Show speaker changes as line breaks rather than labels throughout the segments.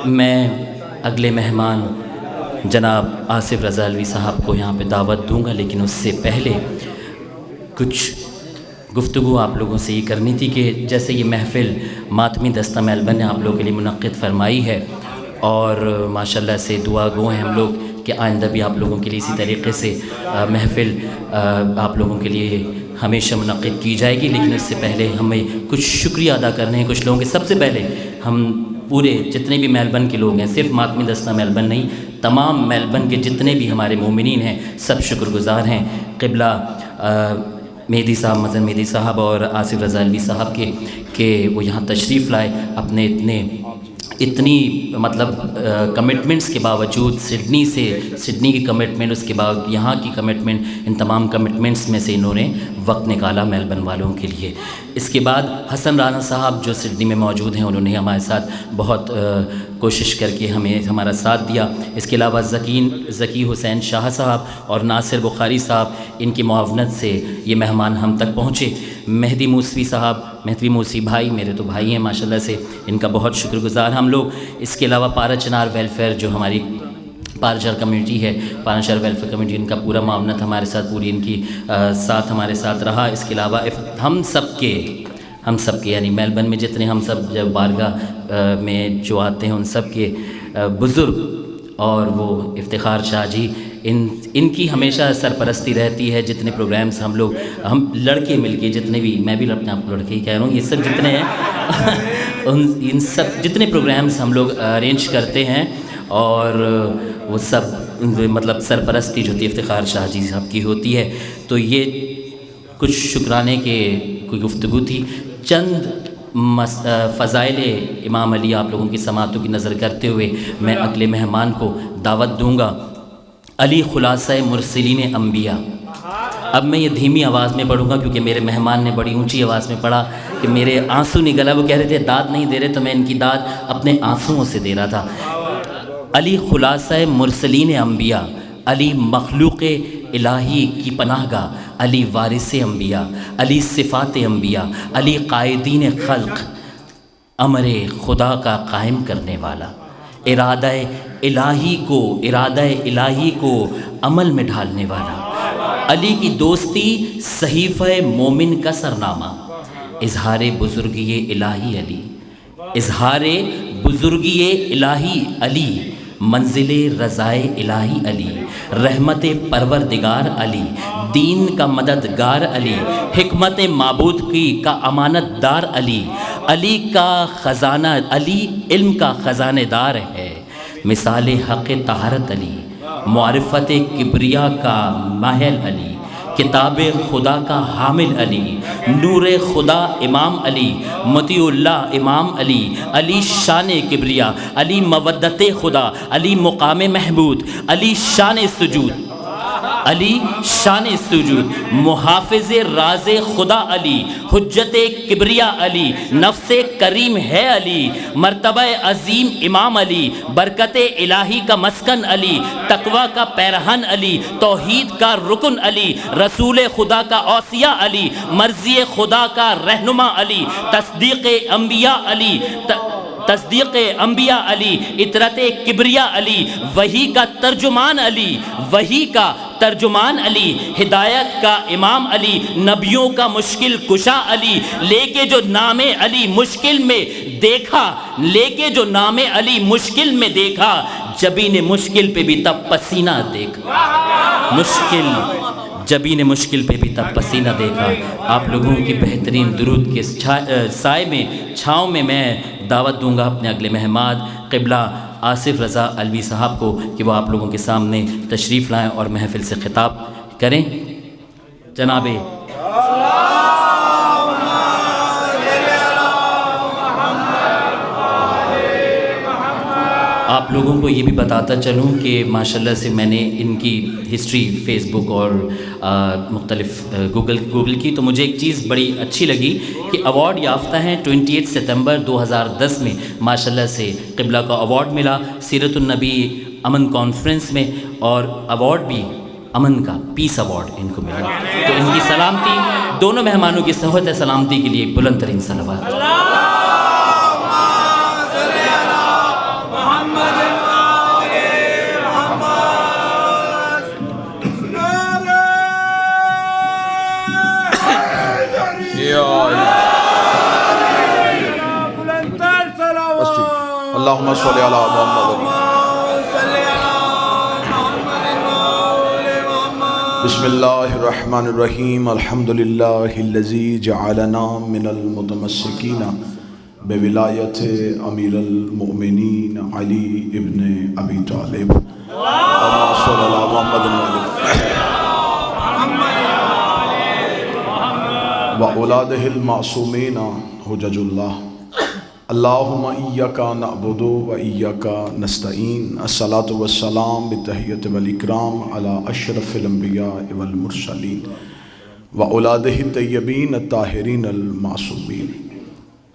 میں اگلے مہمان جناب آصف رضا علوی صاحب کو یہاں پہ دعوت دوں گا، لیکن اس سے پہلے کچھ گفتگو آپ لوگوں سے یہ کرنی تھی کہ جیسے یہ محفل ماتمی دستہ میلبرن نے آپ لوگوں کے لیے منعقد فرمائی ہے، اور ماشاءاللہ سے دعا گو ہیں ہم لوگ کہ آئندہ بھی آپ لوگوں کے لیے اسی طریقے سے محفل آپ لوگوں کے لیے ہمیشہ منعقد کی جائے گی. لیکن اس سے پہلے ہمیں کچھ شکریہ ادا کرنے ہیں کچھ لوگوں کے. سب سے پہلے ہم پورے جتنے بھی میلبرن کے لوگ ہیں، صرف ماتمی دستہ میلبرن نہیں، تمام میلبرن کے جتنے بھی ہمارے مومنین ہیں، سب شکر گزار ہیں قبلہ مہدی صاحب، مظہر مہدی صاحب اور آصف رضا علوی صاحب کے کہ وہ یہاں تشریف لائے اپنے اتنی مطلب کمٹمنٹس کے باوجود، سڈنی کی کمٹمنٹ، اس کے بعد یہاں کی کمٹمنٹ، ان تمام کمٹمنٹس میں سے انہوں نے وقت نکالا میلبرن والوں کے لیے. اس کے بعد حسن رانا صاحب جو سڈنی میں موجود ہیں، انہوں نے ہمارے ساتھ بہت کوشش کر کے ہمارا ساتھ دیا. اس کے علاوہ ذکی حسین شاہ صاحب اور ناصر بخاری صاحب، ان کی معاونت سے یہ مہمان ہم تک پہنچے. مہدی موسوی صاحب، مہدی موسوی بھائی، میرے تو بھائی ہیں ماشاءاللہ سے، ان کا بہت شکر گزار ہم لوگ. اس کے علاوہ پارا چنار ویلفیئر جو ہماری پارچار کمیونٹی ہے، پارچار ویلفیئر کمیونٹی، ان کا پورا معاونت ہمارے ساتھ، پوری ان کی ساتھ ہمارے ساتھ رہا. اس کے علاوہ ہم سب کے یعنی میلبرن میں جتنے ہم سب جب بارگاہ میں جو آتے ہیں، ان سب کے بزرگ اور وہ افتخار شاہ جی، ان کی ہمیشہ سرپرستی رہتی ہے. جتنے پروگرامز ہم لڑکے مل کے جتنے بھی، میں بھی اپنے آپ کو لڑکے ہی کہہ رہا ہوں، یہ سب جتنے ہیں ان سب جتنے پروگرامز ہم لوگ ارینج کرتے ہیں، اور وہ سب مطلب سرپرستی جو ہوتی ہے افتخار شاہ جی صاحب کی ہوتی ہے. تو یہ کچھ شکرانے کے کوئی گفتگو تھی. چند فضائل امام علی آپ لوگوں کی سماعتوں کی نظر کرتے ہوئے میں اگلے مہمان کو دعوت دوں گا. علی خلاصہ مرسلین انبیاء. اب میں یہ دھیمی آواز میں پڑھوں گا کیونکہ میرے مہمان نے بڑی اونچی آواز میں پڑھا کہ میرے آنسو نکلا. وہ کہہ رہے تھے داد نہیں دے رہے، تو میں ان کی داد اپنے آنسوؤں سے دے رہا تھا. علی خلاصہ مرسلین انبیاء، علی مخلوق الہی کی پناہ گاہ، علی وارث انبیاء، علی صفات انبیاء، علی قائدین خلق، امر خدا کا قائم کرنے والا، ارادہ الہی کو عمل میں ڈھالنے والا. علی کی دوستی صحیفہ مومن کا سرنامہ، اظہار بزرگی الہی علی، اظہار بزرگی الہی علی، منزل رضائے الہی علی، رحمت پروردگار علی، دین کا مددگار علی، حکمت معبود کی کا امانت دار علی، علی کا خزانہ، علی علم کا خزانہ دار ہے، مثال حق طہارت علی، معرفت کبریا کا ماہل علی، کتاب خدا کا حامل علی، نور خدا امام علی، مطیع اللہ امام علی، علی شان کبریا، علی مودت خدا، علی مقام محمود، علی شان سجود، علی شان سجود، محافظ راز خدا علی، حجت کبریا علی، نفس کریم ہے علی، مرتبہ عظیم امام علی، برکت الہی کا مسکن علی، تقوی کا پیرہن علی، توحید کا رکن علی، رسول خدا کا اوصیہ علی، مرضی خدا کا رہنما علی، تصدیق انبیاء علی، تصدیق انبیاء علی، اطرت کبریا علی، وحی کا ترجمان علی، وحی کا ترجمان علی، ہدایت کا امام علی، نبیوں کا مشکل کشا علی، لے کے جو نام علی مشکل میں دیکھا، لے کے جو نام علی مشکل میں دیکھا، جبین مشکل پہ بھی تب پسینہ دیکھا، جبین مشکل پہ بھی تب پسینہ دیکھا. آپ لوگوں کی بہترین درود کے سائے میں، چھاؤں میں دعوت دوں گا اپنے اگلے مہمان قبلہ آصف رضا علوی صاحب کو کہ وہ آپ لوگوں کے سامنے تشریف لائیں اور محفل سے خطاب کریں. جناب آپ لوگوں کو یہ بھی بتاتا چلوں کہ ماشاءاللہ سے میں نے ان کی ہسٹری فیس بک اور مختلف گوگل کی، تو مجھے ایک چیز بڑی اچھی لگی کہ ایوارڈ یافتہ ہیں. 28 ستمبر 2010 میں ماشاءاللہ سے قبلہ کا ایوارڈ ملا سیرت النبی امن کانفرنس میں، اور ایوارڈ بھی امن کا پیس ایوارڈ ان کو ملا. تو ان کی سلامتی، دونوں مہمانوں کی صحبت سلامتی کے لیے بلند ترین صلوات.
اللہم صلی علی محمد. بسم اللہ الرحمن الرحیم. الحمدللہ الذی جعلنا من المتمسکین بولایت امیر المؤمنین علی ابن ابی طالب. اللہم صلی علی محمد و اولادہ المعصومین حجج اللہ. اللہم ایاک نعبد و ایاک نستعین. الصلاۃ والسلام بالتحیۃ والاکرام علی اشرف الانبیاء والمرسلین و اولادہ الطیبین الطاہرین المعصومین.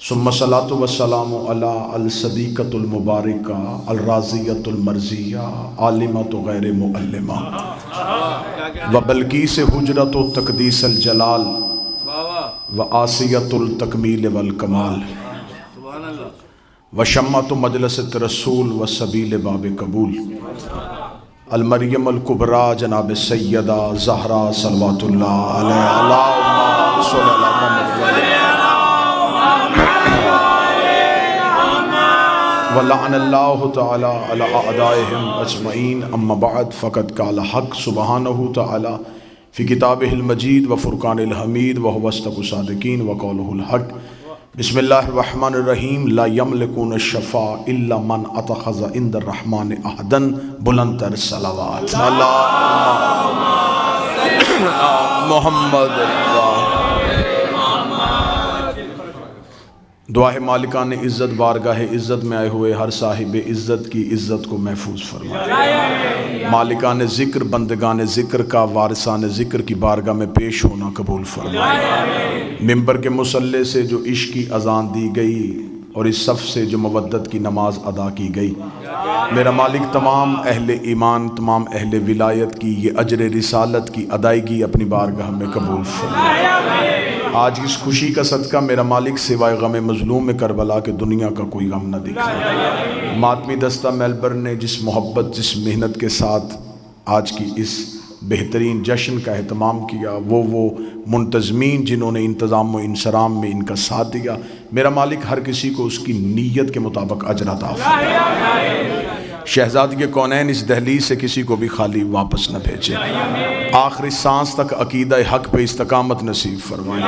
ثم الصلاۃ والسلام علی الصدیقۃ المبارکہ الراضیۃ المرضیہ عالمۃ غیر معلمہ و بلقیس حجرۃ تقدیس الجلال و آسیۃ التکمیل والکمال و شمۃ مجلس رسول و سبیل باب قبول. المریم الکبریٰ جناب سیدہ زہرا صلوات اللہ علیہ. اللہم صلی علی محمد ولعن اللہ تعالی علی اعدائہم اجمعین. اما بعد فقد قال حق سبحانہ تعالی فی کتابہ المجید و فرقان الحمید وهو اصدق الصادقین وقولہ الحق. بسم اللہ الرحمن الرحیم. لا یملکون الشفاء الا من اتخذ عند الرحمن عہدا. بلند تر صلوات. اللہم محمد. دعا ہے مالکان عزت بارگاہ عزت میں آئے ہوئے ہر صاحب عزت کی عزت کو محفوظ فرمائے. مالکان ذکر بندگان ذکر کا وارثان ذکر کی بارگاہ میں پیش ہونا قبول فرمائے. ممبر کے مصلی سے جو عشق کی اذان دی گئی اور اس صف سے جو مودت کی نماز ادا کی گئی، میرا مالک تمام اہل ایمان تمام اہل ولایت کی یہ اجر رسالت کی ادائیگی اپنی بارگاہ میں قبول فرمائے. آج اس خوشی کا صدقہ میرا مالک سوائے غم مظلوم میں کربلا کے دنیا کا کوئی غم نہ دکھائے. ماتمی دستہ میلبرن نے جس محبت جس محنت کے ساتھ آج کی اس بہترین جشن کا اہتمام کیا، وہ منتظمین جنہوں نے انتظام و انصرام میں ان کا ساتھ دیا، میرا مالک ہر کسی کو اس کی نیت کے مطابق اجر عطا فرمائے. شہزادی کونین اس دہلیز سے کسی کو بھی خالی واپس نہ بھیجے. آخری سانس تک عقیدہ حق پہ استقامت نصیب فرمائے.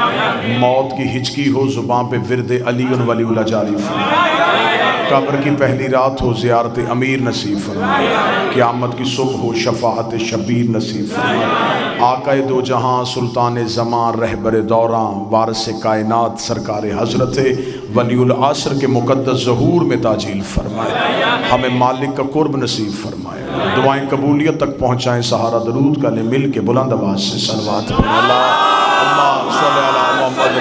موت کی ہچکی ہو زبان پہ ورد علی ولی اللہ جاری فرمائے. قبر کی پہلی رات ہو زیارت امیر نصیب فرمائے. قیامت کی صبح ہو شفاعت شبیر نصیب فرمائے. آقا دو جہاں سلطان زمان رہبر دوراں وارث کائنات سرکار حضرت ولی العصر کے مقدس ظہور میں تاجیل فرمائے. ہمیں مالک کا قرب نصیب فرمائے. دعائیں قبولیت تک پہنچائیں. سہارا درود کا لے مل کے بلند آواز سے صلوات پڑھیں. اللہم صلی علی محمد.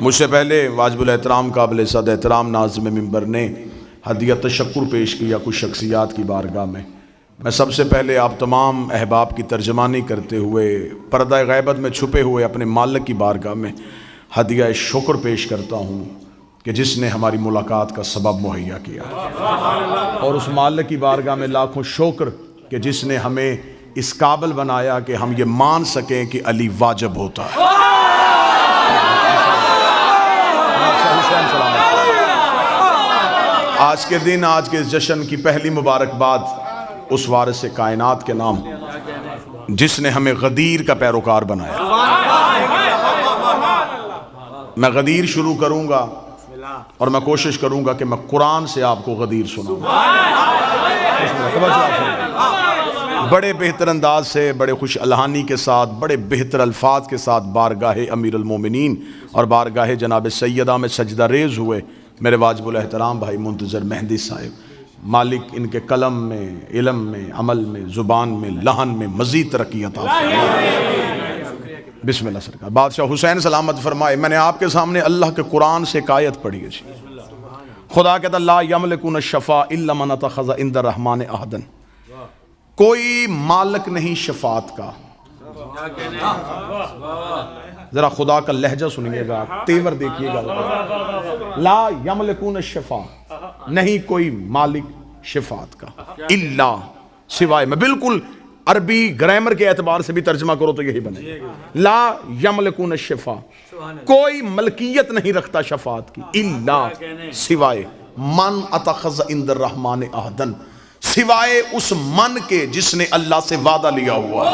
مجھ سے پہلے واجب الاحترام قابل صد احترام ناظم ممبر نے ہدیہ تشکر پیش کیا کچھ شخصیات کی بارگاہ میں. میں سب سے پہلے آپ تمام احباب کی ترجمانی کرتے ہوئے پردہ غیبت میں چھپے ہوئے اپنے مالک کی بارگاہ میں ہدیہ شکر پیش کرتا ہوں کہ جس نے ہماری ملاقات کا سبب مہیا کیا، اور اس مالک کی بارگاہ میں لاکھوں شکر کہ جس نے ہمیں اس قابل بنایا کہ ہم یہ مان سکیں کہ علی واجب ہوتا ہے. آج کے دن آج کے اس جشن کی پہلی مبارکباد اس وارث کائنات کے نام جس نے ہمیں غدیر کا پیروکار بنایا. میں غدیر شروع کروں گا اور میں کوشش کروں گا کہ میں قرآن سے آپ کو غدیر سناؤں. بڑے بہتر انداز سے بڑے خوش الہانی کے ساتھ بڑے بہتر الفاظ کے ساتھ بارگاہ امیر المومنین اور بارگاہ جناب سیدہ میں سجدہ ریز ہوئے میرے واجب الاحترام بھائی منتظر مہندی صاحب. مالک ان کے قلم میں علم میں عمل میں زبان میں لہن میں مزید ترقی عطا فرمائے. بسم اللہ سرکار. بادشاہ حسین سلامت فرمائے. میں نے آپ کے سامنے اللہ کے قرآن سے ایک آیت پڑھی ہے. خدا کہتا لا یملکون الشفاء الا من اتخذ عند الرحمن عہدا. کوئی مالک نہیں شفاعت کا. ذرا خدا کا لہجہ سنیے گا، تیور دیکھیے گا. لا یملکون الشفاء، نہیں کوئی مالک شفاعت کا، الا سوائے میں. بالکل عربی گرامر کے اعتبار سے بھی ترجمہ کرو تو یہی بنے، لا یملکون الشفا، کوئی ملکیت نہیں رکھتا شفاعت کی، الا سوائے من اتخذ عند الرحمن عہدن، سوائے اس من کے جس نے اللہ سے وعدہ لیا ہوا۔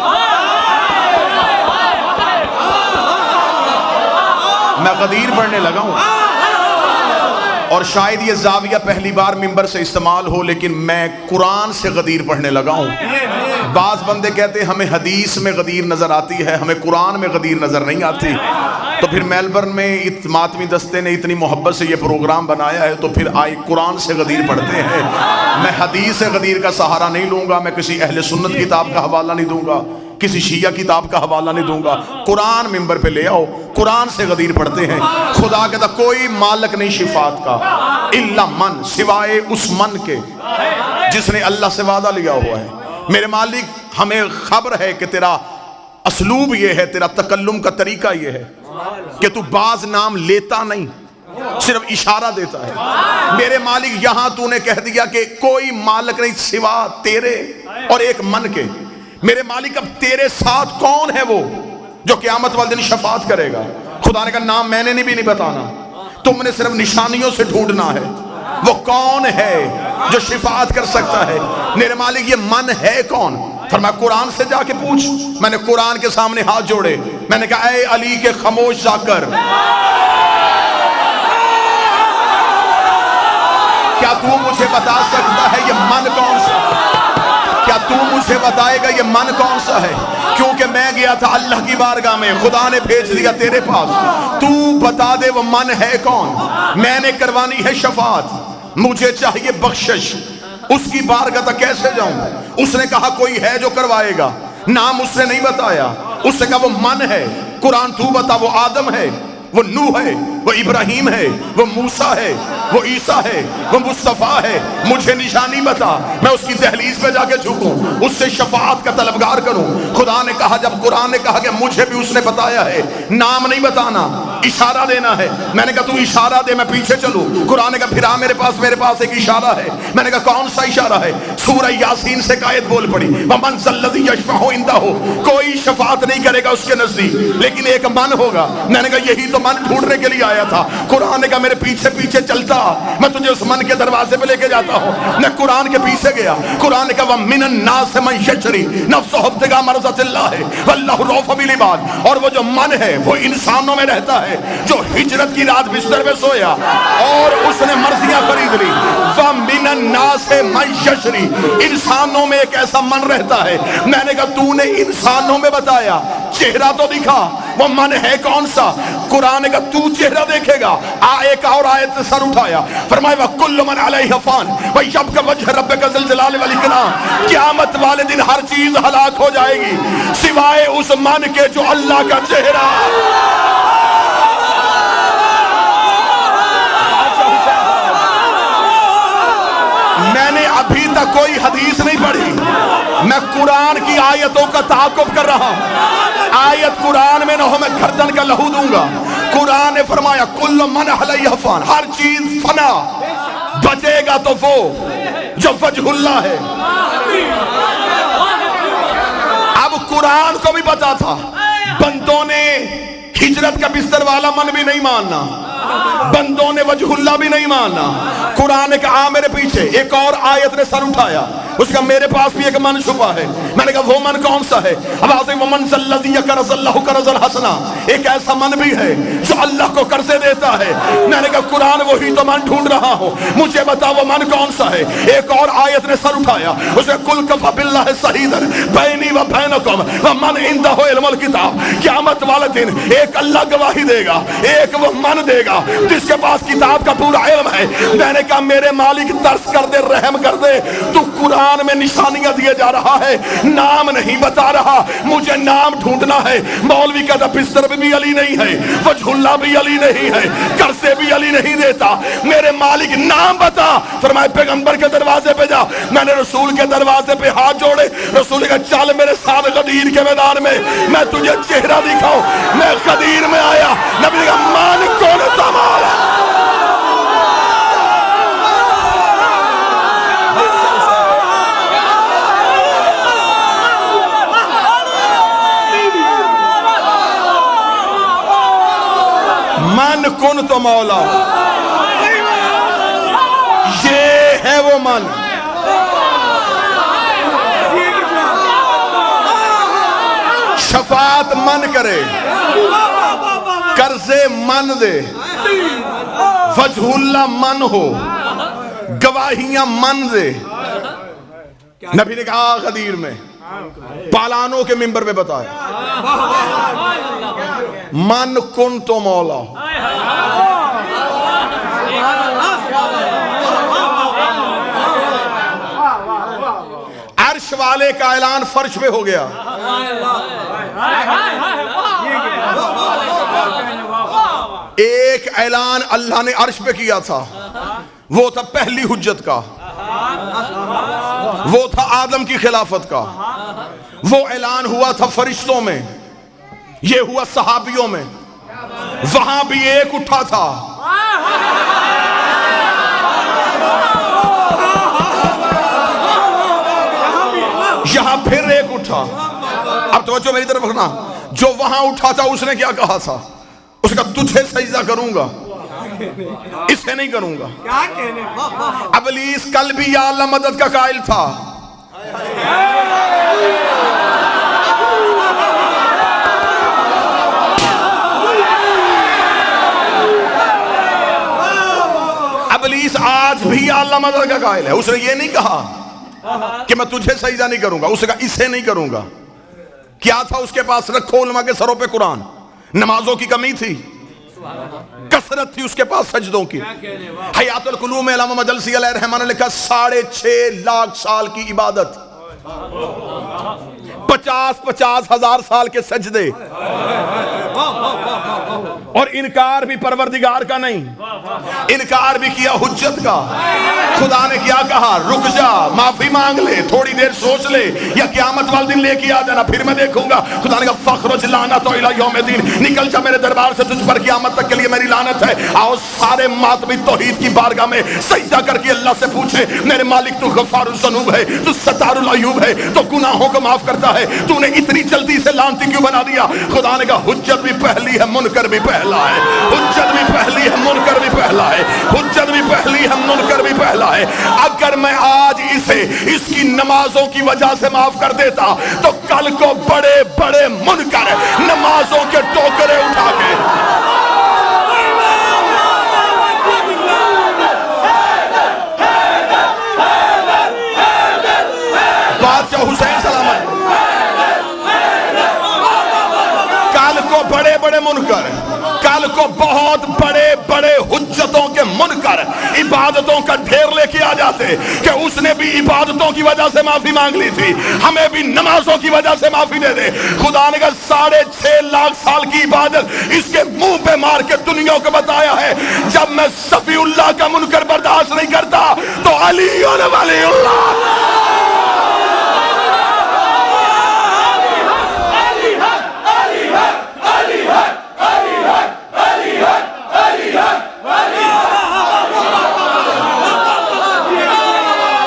میں غدیر پڑھنے لگا ہوں، اور شاید یہ زاویہ پہلی بار ممبر سے استعمال ہو، لیکن میں قرآن سے غدیر پڑھنے لگا ہوں۔ بعض بندے کہتے ہیں ہمیں حدیث میں غدیر نظر آتی ہے، ہمیں قرآن میں غدیر نظر نہیں آتی، تو پھر میلبرن میں ماتمی دستے نے اتنی محبت سے یہ پروگرام بنایا ہے، تو پھر آئی قرآن سے غدیر پڑھتے ہیں۔ میں حدیث سے غدیر کا سہارا نہیں لوں گا، میں کسی اہل سنت کتاب کا حوالہ نہیں دوں گا، کسی شیعہ کتاب کا حوالہ نہیں دوں گا، قرآن ممبر پہ لے آؤ، قرآن سے غدیر پڑھتے ہیں۔ خدا کہتا کوئی مالک نہیں شفاعت کا، الا من، سوائے اس من کے جس نے اللہ سے وعدہ لیا ہوا ہے۔ میرے مالک ہمیں خبر ہے کہ تیرا اسلوب یہ ہے، تیرا تکلم کا طریقہ یہ ہے کہ تو بعض نام لیتا نہیں، صرف اشارہ دیتا ہے۔ میرے مالک یہاں تو نے کہہ دیا کہ کوئی مالک نہیں سوا تیرے اور ایک من کے۔ میرے مالک اب تیرے ساتھ کون ہے وہ جو قیامت والے دن شفاعت کرے گا؟ خدا نے کہا نام میں نے بھی نہیں بتانا، تم نے صرف نشانیوں سے ڈھونڈنا ہے وہ کون ہے جو شفاعت کر سکتا ہے۔ میرے مالک یہ من ہے کون؟ فرمایا قرآن سے جا کے پوچھ۔ میں نے قرآن کے سامنے ہاتھ جوڑے، میں نے کہا اے علی کے خاموش جا کر، کیا تو مجھے بتا سکتا ہے یہ من کون سا ہے؟ کیا تو مجھے بتائے گا یہ من کون سا ہے؟ کیونکہ میں گیا تھا اللہ کی بارگاہ میں، خدا نے بھیج دیا تیرے پاس، تو بتا دے وہ من ہے کون؟ میں نے کروانی ہے شفاعت، مجھے چاہیے بخشش، اس کی بارگاہ تک کیسے جاؤں؟ اس نے کہا کوئی ہے جو کروائے گا، نام اس نے نہیں بتایا، اس نے کہا وہ من ہے۔ قرآن تو بتا وہ آدم ہے، وہ نوح ہے، وہ ابراہیم ہے، وہ موسیٰ ہے، وہ عیسیٰ ہے، وہ مصطفیٰ ہے، مجھے نشانی بتا، میں اس کی دہلیز پہ جا کے جھکوں، اس سے شفاعت کا طلبگار کروں۔ خدا نے کہا جب قرآن نے کہا کہ مجھے بھی اس نے بتایا ہے، نام نہیں بتانا، اشارہ دینا ہے۔ میں نے کہا تو اشارہ دے میں پیچھے چلوں۔ قرآن نے کہا پھر آ میرے پاس ایک اشارہ ہے۔ میں نے کہا کون سا اشارہ ہے؟ سورہ یاسین سے آیت بول پڑی، وَمَنْ ذَا الَّذِي يَشْفَعُ عِندَهُ، کوئی شفاعت نہیں کرے گا اس کے نزدیک لیکن ایک من ہوگا۔ میں نے کہا یہی تو من ڈھونڈنے کے لیے آیا تھا۔ قرآن نے کہا میرے پیچھے پیچھے چلتا، میں تجھے اس من کے دروازے پہ لے کے جاتا ہوں۔ میں قرآن کے پیچھے گیا، قرآن نے کہا وَمِنَ النَّاسِ مَن يَشْرِي نَفْسَهُ ابْتِغَاءَ مَرْضَاتِ اللَّهِ وَاللَّهُ رَءُوفٌ بِالْعِبَادِ، اور وہ جو من ہے وہ انسانوں میں رہتا ہے جو ہجرت کی رات بستر میں سویا اور اس نے مرضیاں خرید لی۔ وَمِنَ النَّاسِ مَن يَشْرِي، انسانوں میں ایک ایسا من رہتا ہے۔ میں نے کہا تو نے انسانوں میں بتایا، چہرہ تو دکھا، وہ من ہے کون سا؟ قرآن کا تو چہرہ دیکھے گا۔ ایک اور آیت سے سر اٹھایا، فرمایا وَكُلُّ مَنْ عَلَيْهَا فَانٍ وَيَبْقَى وَجْهُ رَبِّكَ ذُو الْجَلَالِ وَالْإِكْرَامِ، قیامت والے دن ہر چیز ہلاک ہو جائے گی سوائے اس من کے جو اللہ کا چہرہ۔ میں نے ابھی تک کوئی حدیث نہیں پڑھی، میں قرآن کی آیتوں کا تعاقب کر رہا ہوں۔ آیت قرآن میں نہ ہو میں گردن کا لہو دوں گا۔ قرآن نے فرمایا کل من علیہ فان، ہر چیز فنا، بچے گا تو وہ جو وجہ اللہ ہے۔ اب قرآن کو بھی پتا تھا بندوں نے ہجرت کا بستر والا من بھی نہیں ماننا، بندوں نے وجہ اللہ بھی نہیں ماننا۔ قرآن نے کہا میرے پیچھے، ایک اور آیت نے سر اٹھایا، اس کا میرے پاس بھی ایک من چھپا ہے۔ میں نے کہا وہ من کون سا ہے؟ آواز ہے وَمَنْ ذَا الَّذِي يَقْرِضُ اللَّهَ قَرْضًا حَسَنًا، ایک ایسا من بھی ہے جو اللہ کو قرضے دیتا ہے۔ میں نے کہا قرآن وہی تو من ڈھونڈ رہا ہوں، مجھے بتا وہ من کون سا ہے؟ ایک اور آیت نے سر اٹھایا، اس نے قُلْ كَفَىٰ بِاللَّهِ شَهِيدًا بَيْنِي وَبَيْنَكُمْ وَمَنْ عِندَهُ عِلْمُ الْكِتَابِ، قیامت والے دن ایک اللہ گواہی دے گا، ایک وہ من دے گا جس کے پاس کتاب کا پورا علم ہے۔ میں نے کہا میرے مالک ترس کر دے، رحم کر دے، تو قرآن میں نشانیاں دیے جا رہا ہے، نام نہیں بتا رہا، مجھے نام ڈھونڈنا ہے۔ مولوی کہتا بستر بھی علی نہیں ہے، وجہ اللہ بھی علی نہیں ہے، قرضے بھی علی نہیں دیتا، میرے مالک نام بتا۔ فرمائے پیغمبر کے دروازے پہ جا۔ میں نے رسول کے دروازے پہ ہاتھ جوڑے، رسول کا چل میرے ساتھ غدیر کے میدان میں، میں تجھے چہرہ دکھاؤں۔ میں غدیر میں آیا، نبی کا مان کون تمہارا؟ من کن تو مولا، یہ ہے وہ من۔ شفاعت من کرے، قرضے من دے، وجہ اللہ من ہو، گواہیاں من دے۔ نبی نے کہا غدیر میں پالانوں کے منبر پہ بتایا، من کن تو مولا۔ عرش والے کا اعلان فرش پہ ہو گیا، ایک اعلان اللہ نے عرش پہ کیا تھا، وہ تھا پہلی حجت کا، وہ تھا آدم کی خلافت کا، وہ اعلان ہوا تھا فرشتوں میں، یہ ہوا صحابیوں میں، وہاں بھی ایک اٹھا تھا، یہاں پھر ایک اٹھا۔ اب توجہ میری طرف رکھنا، جو وہاں اٹھا تھا اس نے کیا کہا تھا؟ اس کا تجھے سجدہ کروں گا، اسے نہیں کروں گا۔ ابلیس کل بھی یا اللہ مدد کا قائل تھا، ابلیس آج بھی یا اللہ مدد کا قائل ہے۔ اس نے یہ نہیں کہا کہ میں تجھے سجدہ نہیں کروں گا، اس نے کہا اسے نہیں کروں گا۔ کیا تھا اس کے پاس؟ رکھو علماء کے سروں پہ قرآن۔ نمازوں کی کمی تھی، کثرت تھی اس کے پاس سجدوں کی۔ حیات القلوب میں علامہ مجلسی علیہ الرحمہ نے لکھا 6.5 لاکھ سال کی عبادت، 50 ہزار سال کے سجدے، اور انکار بھی پروردگار کا نہیں، انکار بھی کیا حجت کا۔ خدا نے کیا کہا؟ رک جا، معافی مانگ لے، تھوڑی دیر سوچ لے، یا قیامت والے دن لے کے آ جانا، پھر میں دیکھوں گا۔ خدا نے کہا فخرج لعنت الی یوم الدین، نکل جا میرے دربار سے، تجھ پر قیامت تک کے لیے میری لعنت ہے۔ آؤ سارے ماتمی توحید کی بارگاہ میں سجدہ کر کے اللہ سے پوچھے، میرے مالک تو غفار الذنوب ہے، تو ستار العیوب ہے، تو گناہوں کو معاف کرتا ہے، تو نے اتنی جلدی سے لعنتی کیوں بنا دیا؟ خدا نے کہا حجت بھی پہلی ہے، منکر بھی پہلا ہے، حجت بھی پہلی ہے، منکر بھی پہلا ہے، حجت بھی پہلی ہے، منکر بھی پہلا ہے۔ اگر میں آج اسے اس کی نمازوں کی وجہ سے معاف کر دیتا تو کل کو بڑے بڑے منکر نمازوں کے ٹوکرے اٹھا کے بادشاہ حسین سلامت، کل کو بڑے بڑے منکر، کل کو بہت بڑے بڑے حجتوں کے منکر عبادتوں کا ڈھیر لے کے آ جاتے کہ اس نے بھی عبادتوں کی وجہ سے معافی مانگ لی تھی، ہمیں بھی نمازوں کی وجہ سے معافی دے دے۔ خدا نے کہا 6.5 لاکھ سال کی عبادت اس کے منہ پہ مار کے دنیا کو بتایا ہے، جب میں صفی اللہ کا منکر برداشت نہیں کرتا تو علی ولی اللہ۔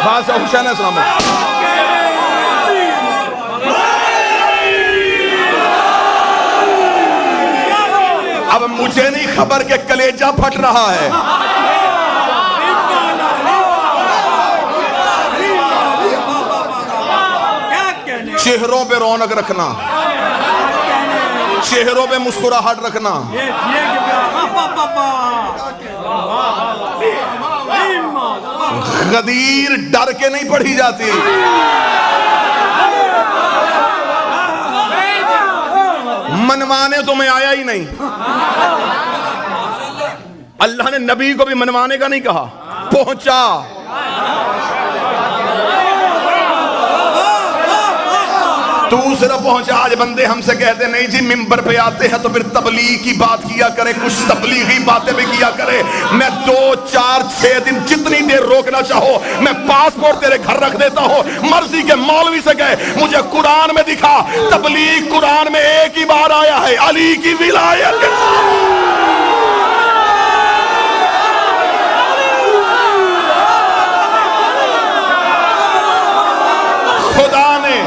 بادشاہ حسین السلام اب مجھے نہیں خبر کہ کلیجہ پھٹ رہا ہے، چہروں پہ رونق رکھنا، چہروں پہ مسکراہٹ رکھنا۔ غدیر ڈر کے نہیں پڑھی جاتی، منوانے تو میں آیا ہی نہیں۔ اللہ نے نبی کو بھی منوانے کا نہیں کہا، پہنچا۔ تو صرف پہنچا۔ آج بندے ہم سے کہتے نہیں جی ممبر پہ آتے ہیں تو پھر تبلیغ کی بات کیا کرے، کچھ تبلیغی باتیں بھی کیا کرے۔ میں 2 4 6 دن جتنی دیر روکنا چاہو میں پاسپورٹ تیرے گھر رکھ دیتا ہوں۔ مرضی کے مولوی سے کہے مجھے قرآن میں دکھا، تبلیغ قرآن میں ایک ہی بار آیا ہے، علی کی ولایت کے ساتھ۔ خدا نے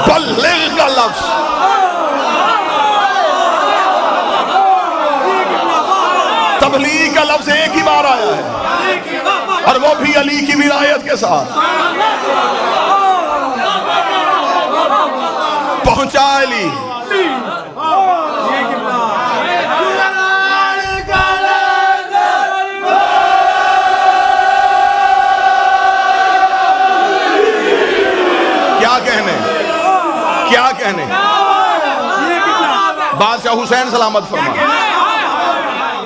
بلغ کا لفظ بھی علی کی ولایت کے ساتھ پہنچا علی. کیا کہنے بادشاہ حسین سلامت فرما.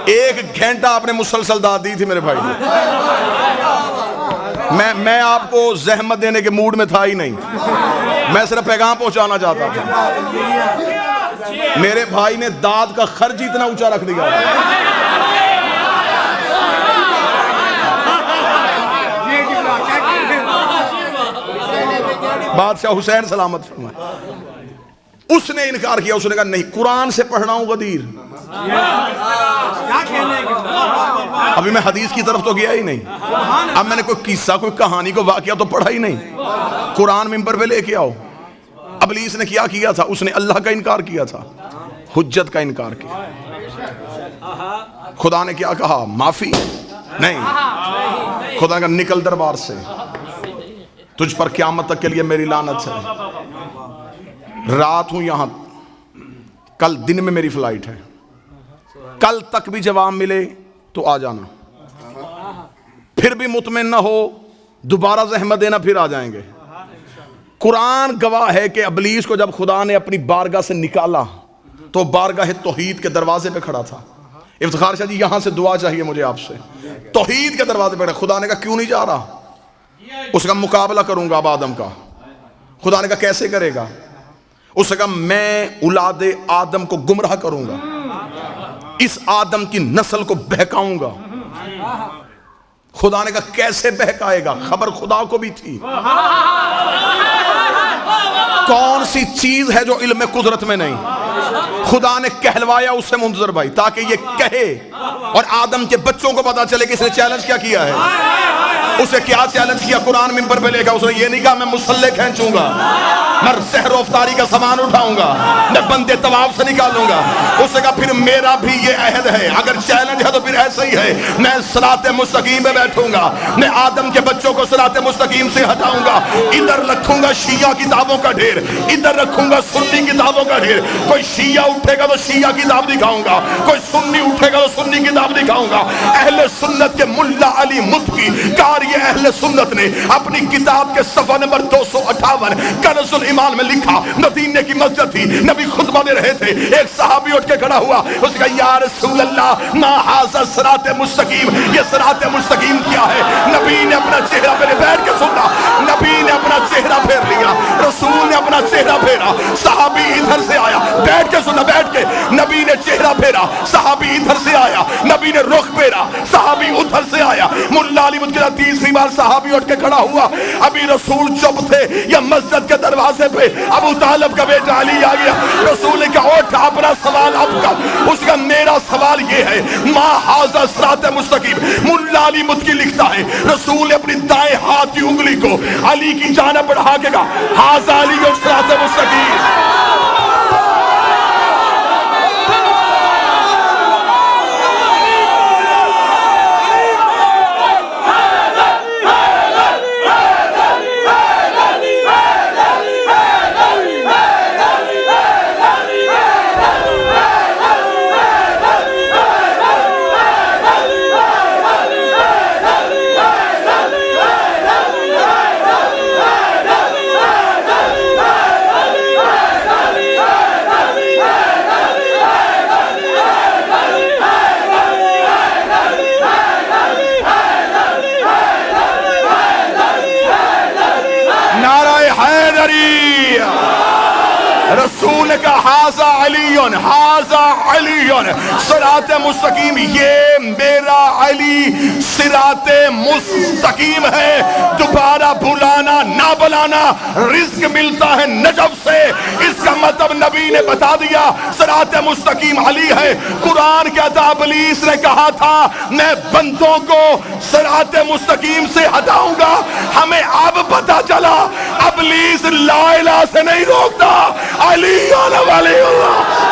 1 گھنٹہ آپ نے مسلسل داد دی تھی میرے بھائی. میں آپ کو زحمت دینے کے موڈ میں تھا ہی نہیں, میں صرف پیغام پہنچانا چاہتا تھا. میرے بھائی نے داد کا خرچ اتنا اونچا رکھ دیا. بادشاہ حسین سلامت فرمائے. اس نے انکار کیا, اس نے کہا نہیں, قرآن سے پڑھنا ہوں غدیر. ابھی میں حدیث کی طرف تو گیا ہی نہیں, اب میں نے کوئی قصہ, کوئی کہانی, کوئی واقعہ تو پڑھا ہی نہیں. قرآن ممبر پہ لے کے آؤ. ابلیس نے کیا تھا؟ اس نے اللہ کا انکار کیا تھا, حجت کا انکار کیا. خدا نے کیا کہا؟ معافی نہیں. خدا کا نکل دربار سے, تجھ پر قیامت تک کے لیے میری لعنت ہے. رات ہوں یہاں, کل دن میں میری فلائٹ ہے, کل تک بھی جواب ملے تو آ جانا, پھر بھی مطمئن نہ ہو دوبارہ زحمت دینا, پھر آ جائیں گے. قرآن گواہ ہے کہ ابلیس کو جب خدا نے اپنی بارگاہ سے نکالا تو بارگاہ توحید کے دروازے پہ کھڑا تھا. افتخار شاہ جی یہاں سے دعا چاہیے مجھے آپ سے. توحید کے دروازے پہ کھڑا. خدا نے کہا کیوں نہیں جا رہا؟ اس کا مقابلہ کروں گا اب آدم کا. خدا نے کہا کیسے کرے گا؟ اس نے کہا میں اولاد آدم کو گمراہ کروں گا, اس آدم کی نسل کو بہکاؤں گا. خدا نے کہا کیسے بہکائے گا؟ خبر خدا کو بھی تھی. کون سی چیز ہے جو علم قدرت میں نہیں؟ خدا نے کہلوایا اسے منتظر بھائی تاکہ یہ کہے اور آدم کے بچوں کو پتا چلے کہ اس نے چیلنج کیا ہے. اسے کیا چیلنج کیا؟ قرآن منبر پہ لے گا. اس نے یہ نہیں کہا میں مسلح کھینچوں گا, میں سحر و افطاری کا سامان اٹھاؤں گا, میں بندے طواف سے نکالوں گا. اس نے کہا پھر میرا بھی یہ عہد ہے, اگر چیلنج ہے تو پھر ایسا ہی ہے, میں صراط مستقیم پہ بیٹھوں گا, میں آدم کے بچوں کو صراط مستقیم سے ہٹاؤں گا. ادھر رکھوں گا شیعہ کتابوں کا ڈھیر, ادھر رکھوں گا سنی کتابوں کا ڈھیر. کوئی شیعہ اٹھے گا تو شیعہ کتاب دکھاؤں گا, کوئی سنی اٹھے گا تو سنی کتاب دکھاؤں گا. اہل سنت کے ملا علی متقی کار یہ اہل سنت نے اپنی کتاب کے صفحہ نمبر 258 کنز الایمان میں لکھا. مدینے کی مسجد تھی, نبی خطبہ دے رہے تھے, ایک صحابی اٹھ کے کھڑا ہوا. اس کا یا رسول اللہ ما ھذا صراط مستقیم, یہ صراط مستقیم کیا ہے؟ نبی نے اپنا چہرہ پھیرے, بیٹھ کے سننا, نبی نے اپنا چہرہ پھیر لیا, رسول نے اپنا چہرہ پھیرا, صحابی ادھر سے آیا, بیٹھ کے سننا, بیٹھ کے. نبی نے چہرہ پھیرا, صحابی ادھر سے آیا, نبی نے رخ پھیرا, صحابی ادھر سے آیا. ملا علی مدکرہ تیسری بار صحابی اٹھ کے کھڑا ہوا. ابھی رسول چپ تھے, یا مسجد کے دروازے پہ ابو طالب کا بیٹا علی آ گیا. رسول کا اٹھ اپنا سوال اب کر. اس کا میرا سوال یہ ہے ما ھذا صراط مستقیم. ملا علی مدکی لکھتا ہے رسول نے اپنی دائیں ہاتھ کی انگلی کو علی کی جانب بڑھا کے کہا ھذا علی صراط مستقیم. رسول کا ھذا علی ھذا علی صراط مستقیم, یہ میرا علی صراط مستقیم ہے. دوبارہ بلانا نہ بلانا, رزق ملتا ہے نجف سے. اس کا مطلب نبی نے بتا دیا صراط مستقیم علی ہے. قرآن کیا تھا؟ ابلیس نے کہا تھا میں بندوں کو صراط مستقیم سے ہٹاؤں گا. ہمیں اب پتا چلا ابلیس لا الہ سے نہیں روکتا, علی ولی اللہ.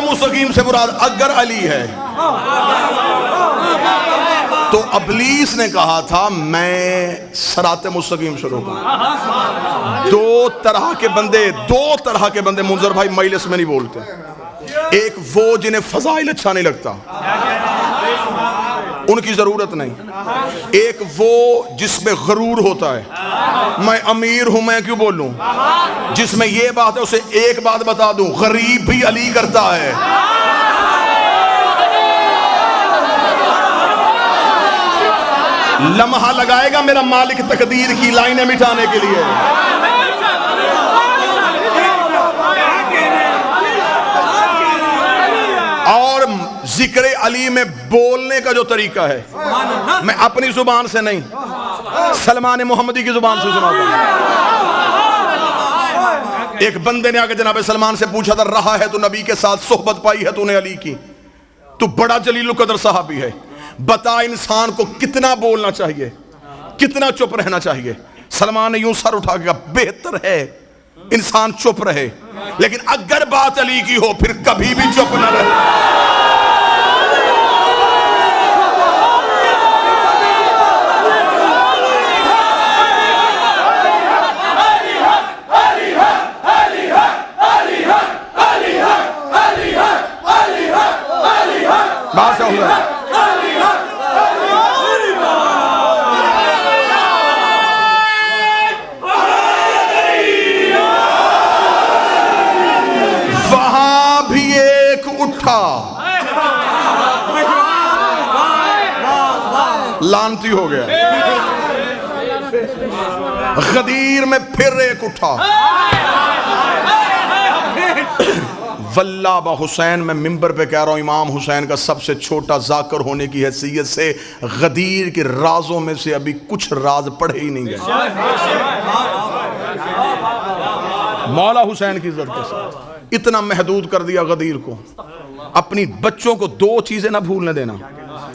مستقیم سے مراد اگر علی ہے تو ابلیس نے کہا تھا میں صراط مستقیم سے روکوں. دو طرح کے بندے منظر بھائی مجلس میں نہیں بولتے. ایک وہ جنہیں فضائل اچھا نہیں لگتا, ان کی ضرورت نہیں. ایک وہ جس میں غرور ہوتا ہے, میں امیر ہوں میں کیوں بولوں, جس میں یہ بات ہے اسے ایک بات بتا دوں, غریب بھی علی کرتا ہے. لمحہ لگائے گا میرا مالک تقدیر کی لائنیں مٹانے کے لیے. اور ذکر علی میں بولنے کا جو طریقہ ہے, میں اپنی زبان سے نہیں, سلمان محمدی کی زبان سے سناتا ہوں. ایک بندے نے آ کے جناب سلمان سے پوچھا تھا, رہا ہے تو نبی کے ساتھ صحبت پائی ہے تو نے علی کی, تو بڑا جلیل القدر صحابی ہے, بتا انسان کو کتنا بولنا چاہیے, کتنا چپ رہنا چاہیے. سلمان نے یوں سر اٹھا کے کہا, بہتر ہے انسان چپ رہے, لیکن اگر بات علی کی ہو پھر کبھی بھی چپ نہ رہے. بات ہو گیا. وہاں بھی ایک اٹھا, لانتی ہو گیا. غدیر میں پھر ایک اٹھا. واللہ با حسین, میں ممبر پہ کہہ رہا ہوں, امام حسین کا سب سے چھوٹا ذاکر ہونے کی حیثیت سے غدیر کے رازوں میں سے ابھی کچھ راز پڑھے ہی نہیں گئے. مولا حسین کی عزت کے ساتھ اتنا محدود کر دیا غدیر کو. اپنی بچوں کو دو چیزیں نہ بھولنے دینا,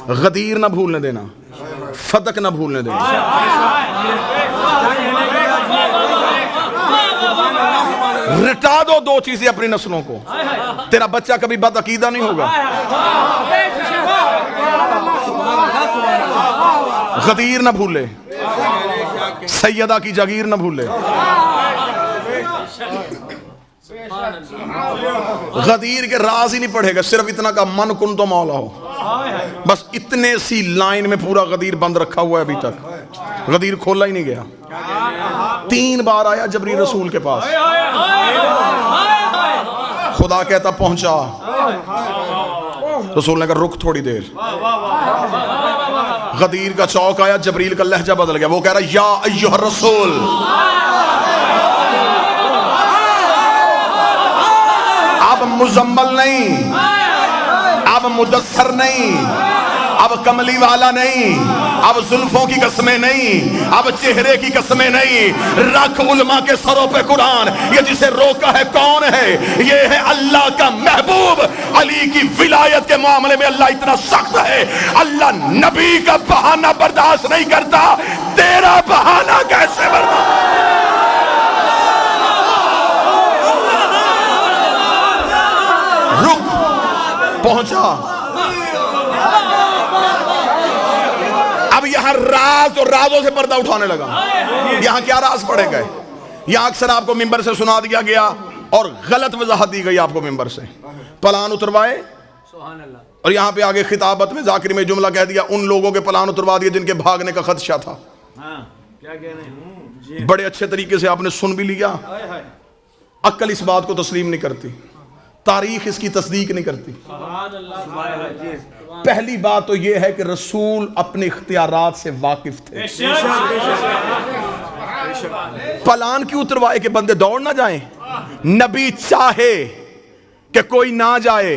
غدیر نہ بھولنے دینا, فتق نہ بھولنے دینا. رٹا دو چیزیں اپنی نسلوں کو, تیرا بچہ کبھی بد عقیدہ نہیں ہوگا. غدیر نہ بھولے, سیدہ کی جاگیر نہ بھولے. غدیر کے راز ہی نہیں پڑھے گا, صرف اتنا کا من کن تو مولا ہو, بس اتنے سی لائن میں پورا غدیر بند رکھا ہوا ہے. ابھی تک غدیر کھولا ہی نہیں گیا. 3 بار آیا جبریل رسول کے پاس, خدا کہتا پہنچا, رسول نے کہا رک تھوڑی دیر. غدیر کا چوک آیا, جبریل کا لہجہ بدل گیا, وہ کہہ رہا یا ایھا الرسول. اب مزمل نہیں, اب مدثر نہیں, اب کملی والا نہیں, اب زلفوں کی قسمیں نہیں, اب چہرے کی قسمیں نہیں. رکھ علماء کے سروں پہ قرآن, یہ جسے روکا ہے کون ہے؟ یہ ہے اللہ کا محبوب. علی کی ولایت کے معاملے میں اللہ اتنا سخت ہے, اللہ نبی کا بہانہ برداشت نہیں کرتا. تیرا بہانہ کیسے برداشت؟ رک, پہنچا. اب یہاں راز اور رازوں سے پردہ اٹھانے لگا. یہاں کیا راز پڑے گئے؟ یہاں اکثر آپ کو ممبر سے سنا دیا گیا اور غلط وضاحت دی گئی آپ کو ممبر سے. پلان اتروائے, اور یہاں پہ آگے خطابت میں ذاکر میں جملہ کہہ دیا, ان لوگوں کے پلان اتروا دیے جن کے بھاگنے کا خدشہ تھا. بڑے اچھے طریقے سے آپ نے سن بھی لیا. عقل اس بات کو تسلیم نہیں کرتی, تاریخ اس کی تصدیق نہیں کرتی. پہلی بات تو یہ ہے کہ رسول اپنے اختیارات سے واقف تھے. پلان کیوں اتروائے کہ بندے دوڑ نہ جائیں؟ نبی چاہے کہ کوئی نہ جائے,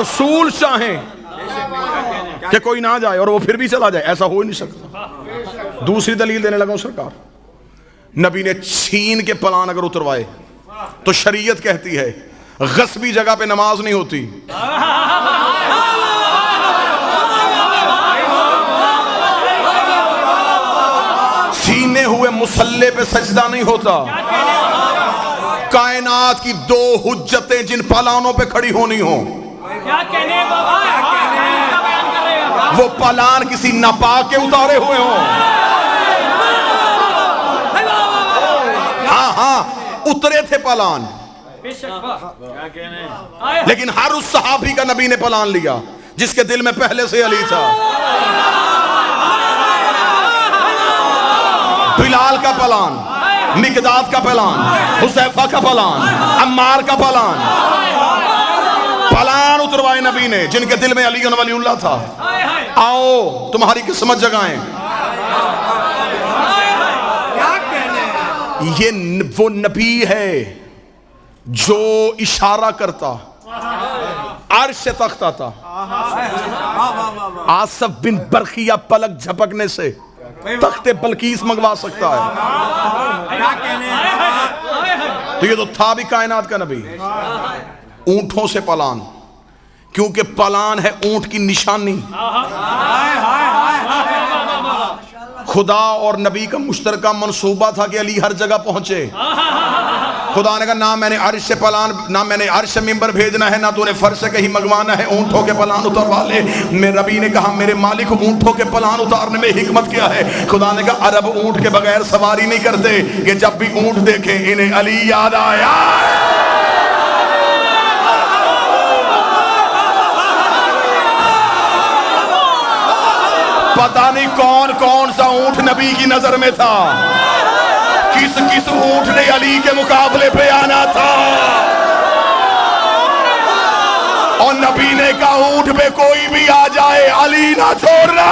رسول چاہیں کہ کوئی نہ جائے اور وہ پھر بھی چلا جائے, ایسا ہو ہی نہیں سکتا. دوسری دلیل دینے لگا ہوں سرکار, نبی نے چھین کے پلان اگر اتروائے تو شریعت کہتی ہے غصبی جگہ پہ نماز نہیں ہوتی. چھینے ہوئے ہوئے مسلح پہ سجدہ نہیں ہوتا. کائنات کی 2 حجتیں جن پلانوں پہ کھڑی ہونی ہوں, وہ پلان کسی ناپاک کے اتارے ہوئے ہوں. ہاں اترے تھے پلان, لیکن ہر اس صحابی کا نبی نے پلان لیا جس کے دل میں پہلے سے علی تھا. بلال کا پلان, مقداد کا پلان, حذیفہ کا پلان, عمار کا پلان اتروائے نبی نے جن کے دل میں علی ولی اللہ تھا. آؤ تمہاری قسمت جگائیں. یہ وہ نبی ہے جو اشارہ کرتا عرش سے تخت آتا. آصف بن برخیہ پلک جھپکنے سے تخت بلقیس منگوا سکتا ہے. تو یہ تو تھا بھی کائنات کا نبی. اونٹوں سے پلان, کیونکہ پلان ہے اونٹ کی نشانی. خدا اور نبی کا مشترکہ منصوبہ تھا کہ علی ہر جگہ پہنچے. خدا نے کہا نہ میں نے عرش سے پلان, نہ میں نے عرش سے ممبر بھیجنا ہے, نہ تو نے فرش سے کہیں منگوانا ہے, اونٹوں کے پلان اتروا لے. میرے نبی نے کہا میرے مالک اونٹوں کے پلان اتارنے میں حکمت کیا ہے. خدا نے کہا عرب اونٹ کے بغیر سواری نہیں کرتے کہ جب بھی اونٹ دیکھیں انہیں علی یاد آیا. پتہ نہیں کون کون سا اونٹ نبی کی نظر میں تھا, کس کس اونٹ نے علی کے مقابلے پہ آنا تھا. اور نبی نے کہا اونٹ پہ کوئی بھی آ جائے علی نہ چھوڑنا.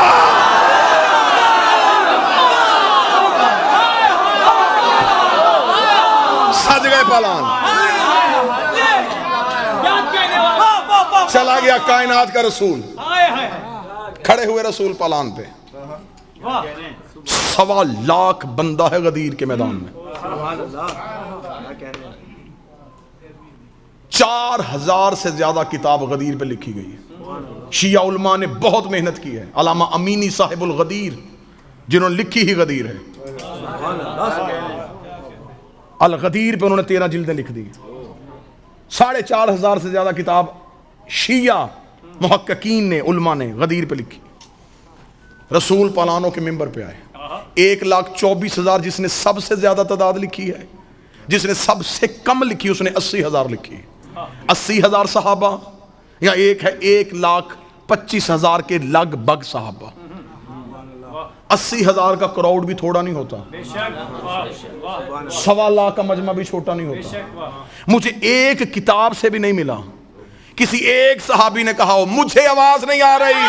سج گئے پلان. چلا گیا کائنات کا رسول, کھڑے ہوئے رسول پلان پہ. 1.25 لاکھ بندہ ہے غدیر کے میدان میں. 4000 سے زیادہ کتاب غدیر پہ لکھی گئی ہے. شیعہ علماء نے بہت محنت کی ہے. علامہ امینی صاحب الغدیر جنہوں نے لکھی ہی غدیر ہے, الغدیر پہ انہوں نے 13 جلدیں لکھ دی. 4,500 سے زیادہ کتاب شیعہ محققین نے, علماء نے غدیر پہ لکھی. رسول پلانوں کے ممبر پہ آئے. 1,24,000 جس نے سب سے زیادہ تعداد لکھی ہے. جس نے سب سے کم لکھی اس نے 80,000 لکھی. 80,000 صحابہ یا ایک ہے 1,25,000 کے لگ بھگ صحابہ. 80,000 کا کراؤڈ بھی تھوڑا نہیں ہوتا. 1.25 لاکھ کا مجمع بھی چھوٹا نہیں ہوتا. مجھے ایک کتاب سے بھی نہیں ملا کسی ایک صحابی نے کہا ہو مجھے آواز نہیں آ رہی.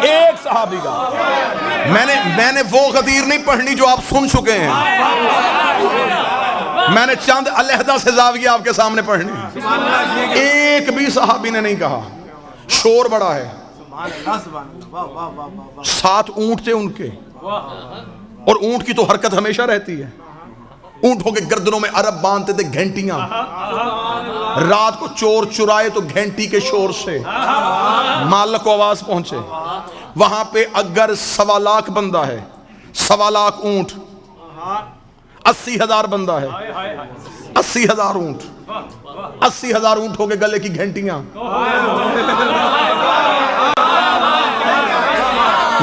ایک صحابی کا. میں نے وہ غدیر نہیں پڑھنی جو آپ سن چکے ہیں. میں نے چند علیحدہ سے زاویہ آپ کے سامنے پڑھنے. ایک بھی صحابی نے نہیں کہا. شور بڑا ہے. 7 اونٹ تھے ان کے, اور اونٹ کی تو حرکت ہمیشہ رہتی ہے. اونٹوں کے گردنوں میں عرب باندھتے تھے گھنٹیاں. رات کو چور چرائے تو گھنٹی کے شور سے مالک کو آواز پہنچے. وہاں پہ اگر 1.25 لاکھ بندہ ہے, 1.25 لاکھ اونٹ, 80,000 بندہ ہے, 80,000 اونٹ, 80,000 اونٹوں کے گلے کی گھنٹیاں.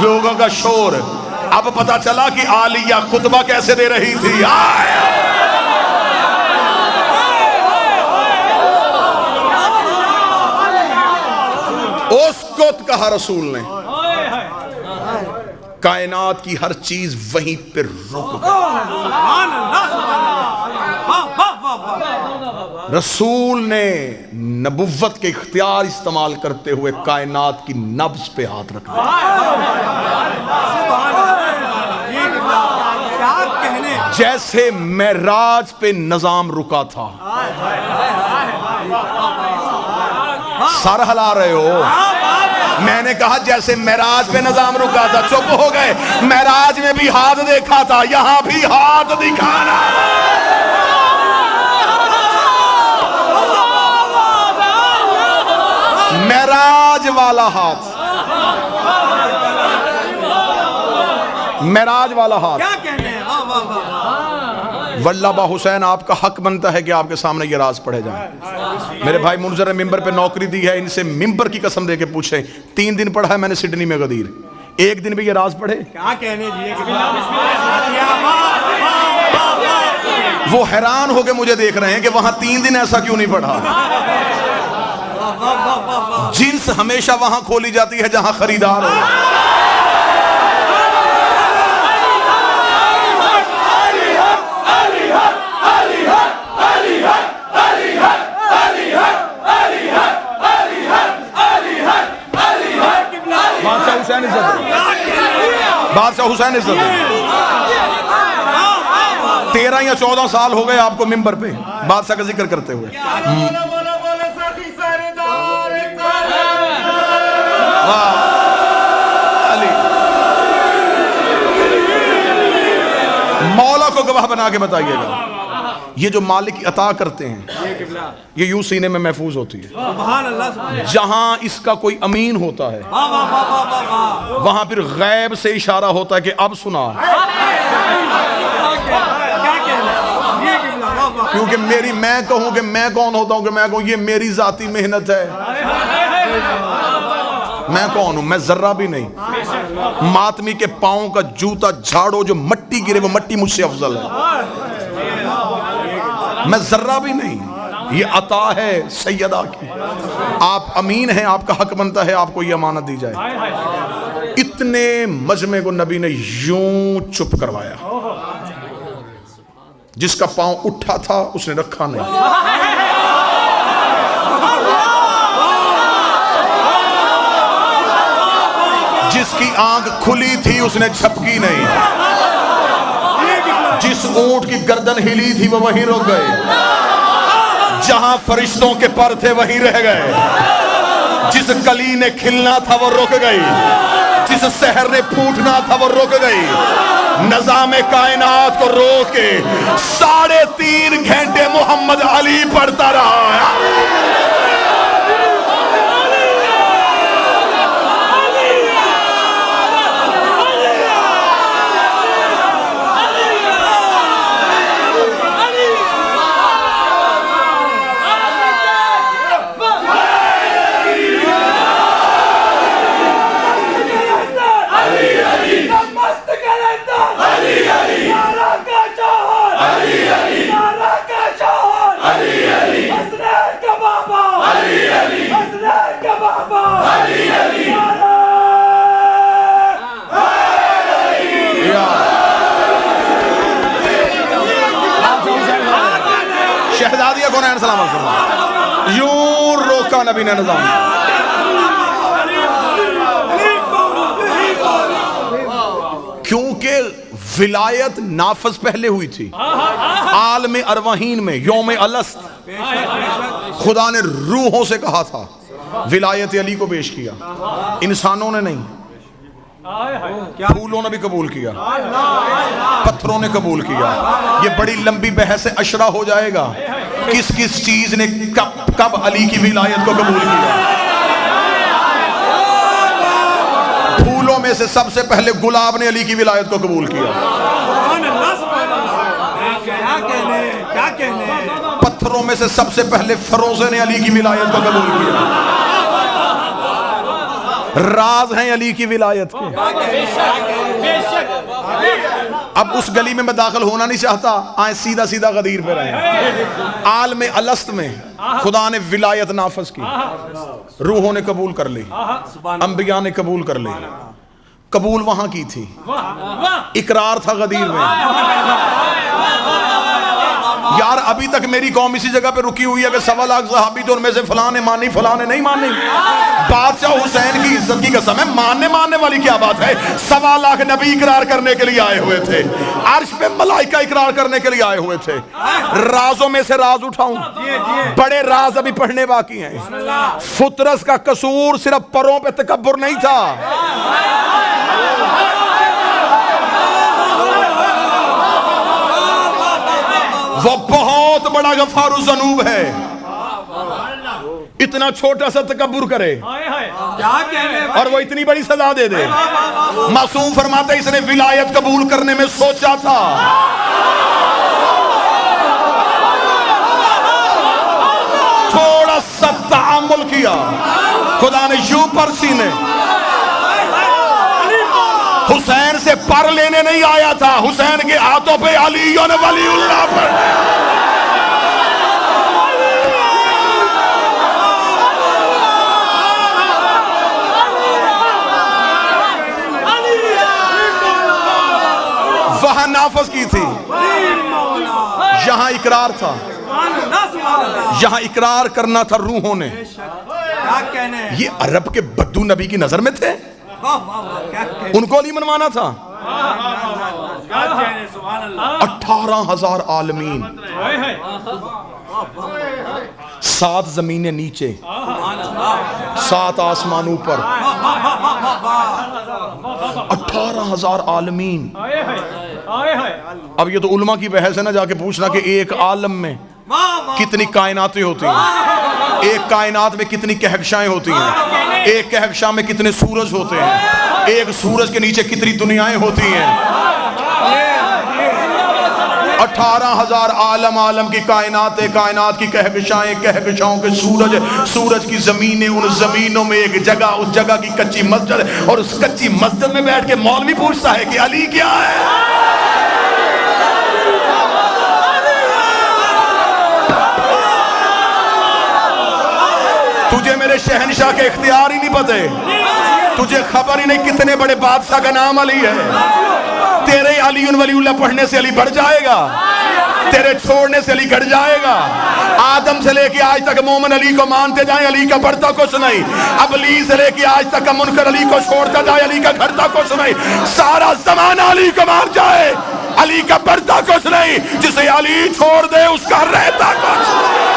لوگوں کا شور. اب پتا چلا کہ عالیہ خطبہ کیسے دے رہی تھی. اس کو کہا رسول نے کائنات کی ہر چیز وہیں پہ رک گئی. رسول نے نبوت کے اختیار استعمال کرتے ہوئے کائنات کی نبض پہ ہاتھ رکھ دیا. جیسے معراج پہ نظام رکا تھا. سر ہلا رہے ہو. میں نے کہا جیسے معراج پہ نظام رکا تھا. چپ ہو گئے. معراج میں بھی ہاتھ دیکھا تھا, یہاں بھی ہاتھ دکھانا. معراج والا ہاتھ، معراج والا ہاتھ. واللہ با حسین آپ کا حق بنتا ہے کہ آپ کے سامنے یہ راز پڑھے جائیں. میرے بھائی منظر ممبر پہ نوکری دی ہے، ان سے ممبر کی قسم دے کے پوچھیں 3 دن پڑھا ہے میں نے سڈنی میں غدیر، 1 دن بھی یہ راز پڑھے؟
کیا کہنے جی،
وہ حیران ہو کے مجھے دیکھ رہے ہیں کہ وہاں 3 دن ایسا کیوں نہیں پڑھا. جنس ہمیشہ وہاں کھولی جاتی ہے جہاں خریدار ہو. بادشاہ حسین عزت 13 یا 14 سال ہو گئے آپ کو ممبر پہ بادشاہ کا ذکر کرتے ہوئے. مولا کو گواہ بنا کے بتائیے گا، یہ جو مالک عطا کرتے ہیں یہ یوں سینے میں محفوظ ہوتی ہے. جہاں اس کا کوئی امین ہوتا ہے وہاں پھر غیب سے اشارہ ہوتا ہے کہ اب سنا، کیونکہ میں کہوں کہ میں کون ہوتا ہوں کہ میں کہوں یہ میری ذاتی محنت ہے. میں کون ہوں؟ میں ذرہ بھی نہیں. ماتمی کے پاؤں کا جوتا جھاڑو، جو مٹی گرے وہ مٹی مجھ سے افضل ہے. میں ذرہ بھی نہیں. یہ عطا ہے سیدہ کی. آپ امین ہیں، آپ کا حق بنتا ہے آپ کو یہ امانت دی جائے. اتنے مجمع کو نبی نے یوں چپ کروایا. جس کا پاؤں اٹھا تھا اس نے رکھا نہیں، جس کی آنکھ کھلی تھی اس نے جھپکی نہیں، جس اونٹ کی گردن ہلی تھی وہ وہیں رک گئے، جہاں فرشتوں کے پر تھے وہیں رہ گئے، جس کلی نے کھلنا تھا وہ رک گئی، جس سحر نے پھوٹنا تھا وہ رک گئی. نظام کائنات کو روک کے 3.5 گھنٹے محمد علی پڑھتا رہا. شہزادیہ کونین سلام علیکم. یوں روکا نبی نے نظام. کیونکہ ولایت نافذ پہلے ہوئی تھی. عالم ارواحین میں یوم الست خدا نے روحوں سے کہا تھا ولایت علی کو پیش کیا، انسانوں نے نہیں. پھولوں نے بھی قبول کیا، پتھروں نے قبول کیا. یہ بڑی لمبی بحث اشرا ہو جائے گا کس کس چیز نے کب علی کی ولایت کو قبول کیا. پھولوں میں سے سب سے پہلے گلاب نے علی کی ولایت کو قبول کیا. پتھروں میں سے سب سے پہلے فروزے نے علی کی ولایت کو قبول کیا. راز ہیں علی کی ولایت کے. اب اس گلی میں داخل ہونا نہیں چاہتا، آئیں سیدھا سیدھا غدیر پہ رہے. عالم الست میں خدا نے ولایت نافذ کی، روحوں نے قبول کر لی، انبیاء نے قبول کر لی. قبول وہاں کی تھی، اقرار تھا غدیر میں. یار ابھی تک میری قوم اسی جگہ پہ رکی ہوئی ہے کہ 1.25 لاکھ صحابی تو ان میں سے فلاں نے مانی فلاں نے نہیں مانی. بادشاہ حسین کی عزت کی قسم ہے، ماننے والی کیا بات ہے. 1.25 لاکھ نبی اقرار کرنے کے لیے آئے ہوئے تھے، عرش پہ ملائکہ اقرار کرنے کے لیے آئے ہوئے تھے. رازوں میں سے راز اٹھاؤں، بڑے راز ابھی پڑھنے باقی ہیں. فطرس کا قصور صرف پروں پہ تکبر نہیں تھا، وہ بہت بڑا غفار الذنوب ہے. اتنا چھوٹا سا تکبر کرے اور وہ اتنی بڑی سزا دے دے. معصوم فرماتا ہے اس نے ولایت قبول کرنے میں سوچا تھا, تھوڑا سا تعامل کیا, خدا نے یوں پر سینے. حسین سے پر لینے نہیں آیا تھا, حسین کے ہاتھوں پہ علی نے ولی اللہ پر. وہاں نافذ کی تھی, یہاں اقرار تھا, یہاں اقرار کرنا تھا روحوں نے. یہ عرب کے بدو نبی کی نظر میں تھے, ان کو علی منوانا تھا. 18,000 عالمین, 7 زمینیں نیچے, 7 آسمان اوپر, 18,000 عالمین. اب یہ تو علماء کی بحث ہے نا, جا کے پوچھنا کہ ایک عالم میں کتنی کائناتیں ہوتی ہیں, ایک کائنات میں کتنی کہکشائیں ہوتی ہیں, ایک کہکشاں میں کتنے سورج ہوتے ہیں, ایک سورج کے نیچے کتنی دنیایں ہوتی ہیں. 18,000 عالم کی کائنات, کائنات کی کہکشائیں, کہکشاؤں کے سورج, سورج کی زمینیں, ان زمینوں میں ایک جگہ, اس جگہ کی کچی مسجد, اور اس کچی مسجد میں بیٹھ کے مولوی پوچھتا ہے کہ علی کیا ہے. تجھے میرے شہنشاہ کے اختیار ہی نہیں پتے, تجھے خبر ہی نہیں کتنے بڑے بادشاہ کا نام علی ہے. تیرے علی ولی اللہ پڑھنے سے علی بڑھ جائے گا, تیرے چھوڑنے سے علی گھٹ جائے گا. آدم سے لے کے آج تک مومن علی کو مانتے جائیں, علی کا بڑھتا کچھ نہیں. ابلی سے لے کے آج تک منکر علی کو چھوڑتا جائے, علی کا گھٹتا کچھ نہیں. سارا زمانہ علی کو مان جائے, علی کا بڑھتا کچھ نہیں. جسے علی چھوڑ دے اس کا رہتا کچھ نہیں.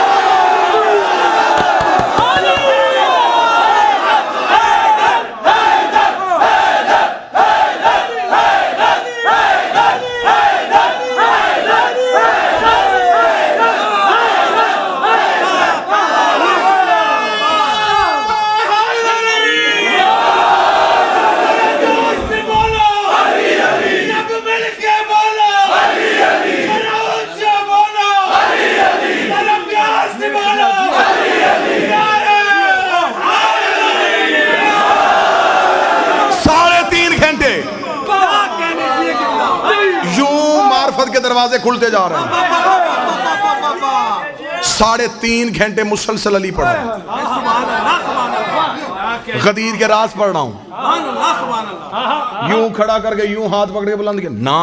دروازے کھلتے جا رہے ہیں. 3.5 گھنٹے مسلسل علی پڑھا, غدیر کے راز پڑھ رہا ہوں. یوں کھڑا کر کے, یوں ہاتھ پکڑ کے بلند کیا نا,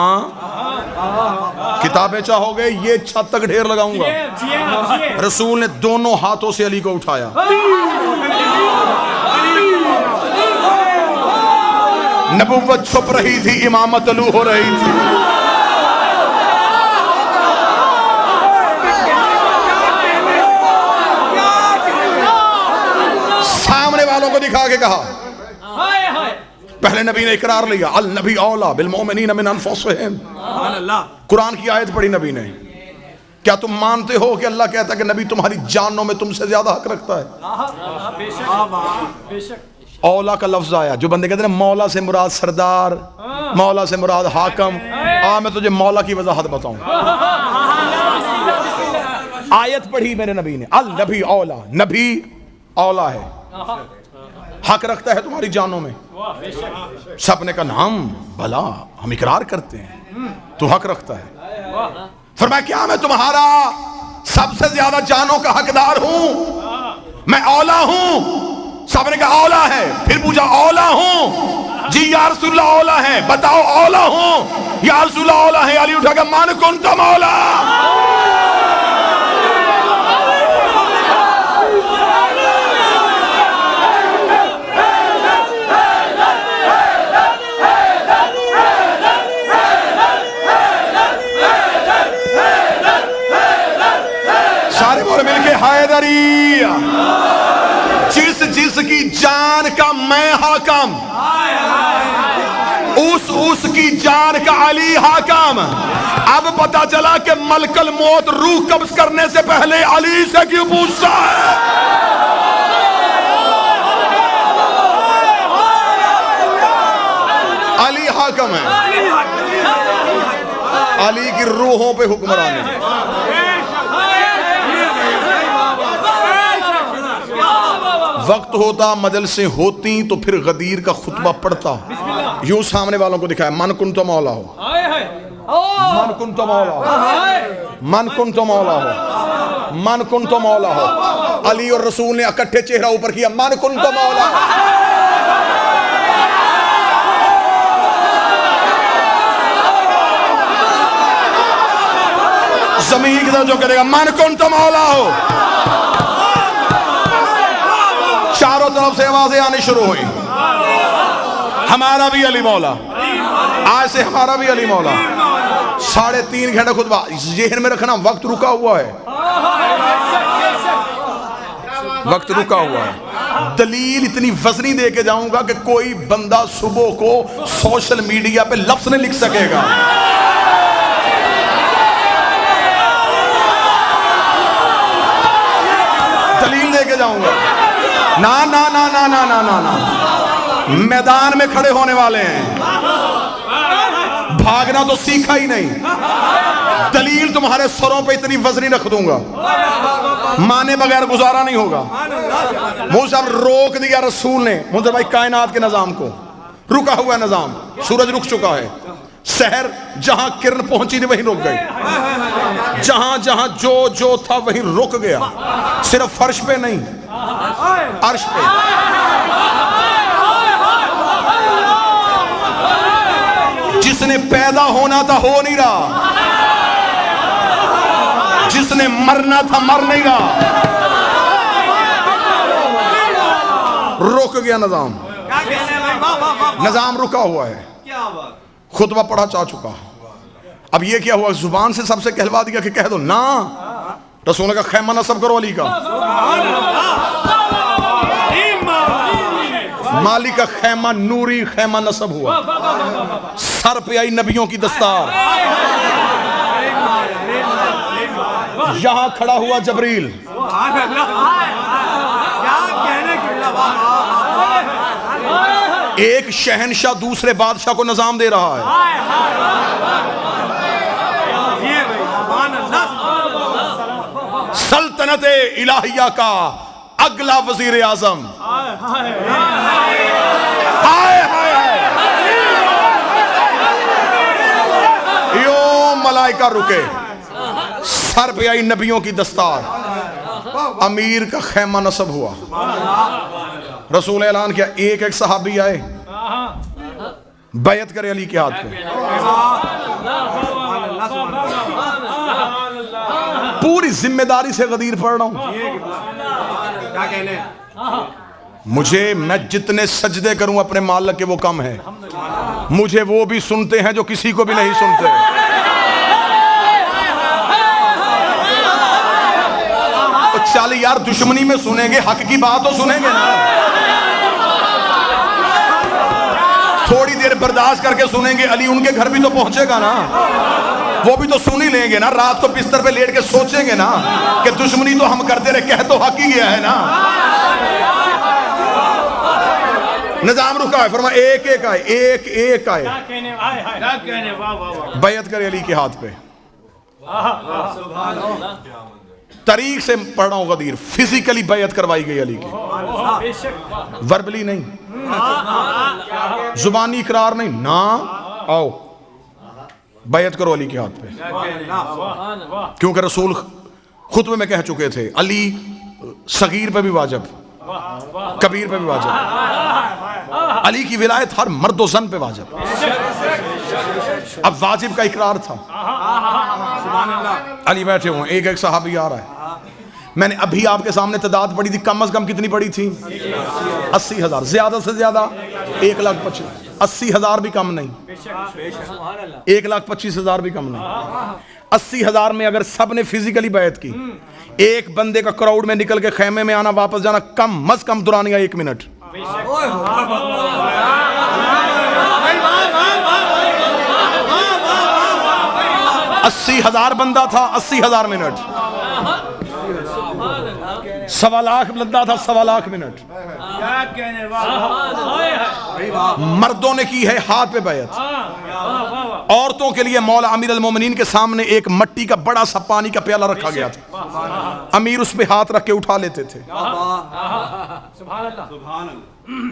کتابیں چاہو گے یہ چھت تک ڈھیر لگاؤں گا. رسول نے دونوں ہاتھوں سے علی کو اٹھایا. نبوت چھپ رہی تھی, امامت طلوع ہو رہی تھی. کو دکھا کے کہا, پہلے نبی نے اقرار لیا, النبی اولا بالمؤمنین من انفسہم. قرآن کی آیت پڑھی نبی نے. کیا تم مانتے ہو کہ اللہ کہتا ہے کہ نبی تمہاری جانوں میں تم سے زیادہ حق رکھتا ہے؟ اولا کا لفظ آیا. جو بندے کہتے ہیں مولا سے مراد سردار, مولا سے مراد حاکم, میں تجھے مولا کی وضاحت بتاؤں. آیت پڑھی میرے نبی نے, النبی اولا, نبی اولا ہے, حق رکھتا ہے تمہاری جانوں میں. سب نے کہا نام بھلا, ہم اقرار کرتے ہیں تو حق رکھتا ہے. فرمایا کیا میں تمہارا سب سے زیادہ جانوں کا حقدار ہوں؟ میں اولا ہوں. سب نے کہا اولا ہے. پھر پوچھا اولا ہوں؟ جی یا رسول اللہ اولا ہے. بتاؤ اولا ہوں یا رسول اللہ اولا ہے. علی اٹھا کہ من کنتم اولا. حیدری, جس کی جان کا میں حاکم, اس کی جان کا علی حاکم. اب پتا چلا کہ ملک الموت روح قبض کرنے سے پہلے علی سے کیوں پوچھتا ہے. حاکم ہے، علی کی روحوں پہ حکمرانی ہے۔ وقت ہوتا، مجلسیں ہوتی تو پھر غدیر کا خطبہ پڑھتا، یوں سامنے والوں کو دکھایا، من کن تو مولا ہو، من کن تو مولا ہو، من کن تو مولا ہو، من کن تو مولا ہو۔ علی اور رسول نے اکٹھے چہرہ اوپر کیا، من کن تو مولا ہو۔ زمین کی طرف جو کہے گا من کن تو مولا ہو، چاروں طرف سے آوازیں آنی شروع ہوئی، ہمارا بھی علی مولا، آج سے ہمارا بھی علی مولا۔ 3.5 گھنٹے خطبہ، ذہن میں رکھنا وقت رکا ہوا ہے، وقت رکا ہوا ہے۔ دلیل اتنی وزنی دے کے جاؤں گا کہ کوئی بندہ صبح کو سوشل میڈیا پہ لفظ نہیں لکھ سکے گا۔ دلیل دے کے جاؤں گا، نا نا نا نا نا نا نا نا، میدان میں کھڑے ہونے والے ہیں، بھاگنا تو سیکھا ہی نہیں۔ دلیل تمہارے سروں پہ اتنی وزنی رکھ دوں گا، مانے بغیر گزارا نہیں ہوگا۔ موسیٰ روک دیا رسول نے منظر بھائی کائنات کے نظام کو، رکا ہوا نظام، سورج رک چکا ہے، سحر جہاں کرن پہنچی تھی وہیں رک گئی، جہاں جہاں جو تھا وہیں رک گیا، صرف فرش پہ نہیں، عرش پہ۔ جس نے پیدا ہونا تھا ہو نہیں رہا، جس نے مرنا تھا مر نہیں رہا، رک گیا نظام، نظام رکا ہوا ہے۔ خطبہ پڑھا چاہ چکا، اب یہ کیا ہوا، زبان سے سب سے کہلوا دیا کہ کہہ دو نا، رسول کا خیمہ نصب کرو علی کا، مالی کا خیمہ نوری خیمہ نصب ہوا، سر پہ آئی نبیوں کی دستار، یہاں کھڑا ہوا جبریل، ایک شہنشاہ دوسرے بادشاہ کو نظام دے رہا ہے، سلطنت الہیہ کا اگلا وزیر اعظم، یوں ملائکہ رکے، سر پہ آئی نبیوں کی دستار، امیر کا خیمہ نصب ہوا، رسول اعلان کیا، ایک ایک صحابی آئے، بیعت کرے علی کے ہاتھ پہ، پوری ذمہ داری سے غدیر پڑھ رہا ہوں، میں جتنے سجدے کروں اپنے مالک کے وہ کم ہے، مجھے وہ بھی سنتے ہیں جو کسی کو بھی نہیں سنتے۔ چل یار دشمنی میں سنیں گے، حق کی بات تو سنیں گے نا، تھوڑی دیر برداشت کر کے سنیں گے، علی ان کے گھر بھی تو پہنچے گا نا، وہ بھی تو سن ہی لیں گے نا، رات کو بستر پہ لیٹ کے سوچیں گے نا کہ دشمنی تو ہم کرتے رہے، کہہ تو حق ہی گیا ہے نا۔ نظام رکا ہے، فرمایا ایک ایک آئے، ایک ایک آئے، بیعت کرے علی کے ہاتھ پہ۔ طریق سے پڑھ رہا ہوں غدیر، فزیکلی بیعت کروائی گئی علی کی، وربلی نہیں، زبانی اقرار نہیں، نا آؤ بیعت کرو علی کے ہاتھ پہ، کیونکہ رسول خطبے میں کہہ چکے تھے علی صغیر پہ بھی واجب، کبیر پہ بھی واجب، علی کی ولایت ہر مرد و زن پہ واجب، اب واجب کا اقرار تھا۔ علی بیٹھے ہوئے، ایک ایک صحابی آ رہا ہے، میں نے ابھی آپ کے سامنے تعداد پڑھی تھی، کم از کم کتنی پڑھی تھی؟ 80,000، زیادہ سے زیادہ 1,25,000، 80,000 بھی کم نہیں، 1,25,000 بھی کم نہیں۔ 80,000 میں اگر سب نے فزیکلی بیعت کی، ایک بندے کا کراؤڈ میں نکل کے خیمے میں آنا واپس جانا کم از کم دورانیہ 1 منٹ، 80,000 بندہ تھا، 80,000 منٹ، 1.25 لاکھ بندہ تھا، 1.25 لاکھ منٹ، مردوں نے کی ہے ہاتھ پہ بیعت. عورتوں کے لیے مولا امیر المومنین کے سامنے ایک مٹی کا بڑا سا پانی کا پیالہ رکھا گیا تھا. امیر اس پہ ہاتھ رکھ کے اٹھا لیتے تھے.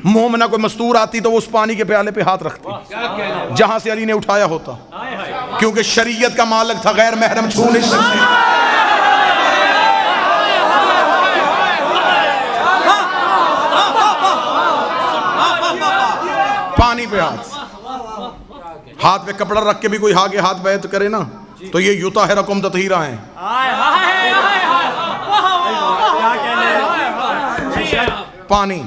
مومنہ کوئی مستور آتی تو وہ اس پانی کے پیالے پہ ہاتھ رکھتی جہاں سے علی نے اٹھایا ہوتا, کیونکہ شریعت کا مالک تھا, غیر محرم چھو نہیں سکتی. پانی پہ ہاتھ پہ کپڑا رکھ کے بھی کوئی آگے ہاتھ بیعت کرے نا تو یہ یطہرکم تطہیرا ہیں. پانی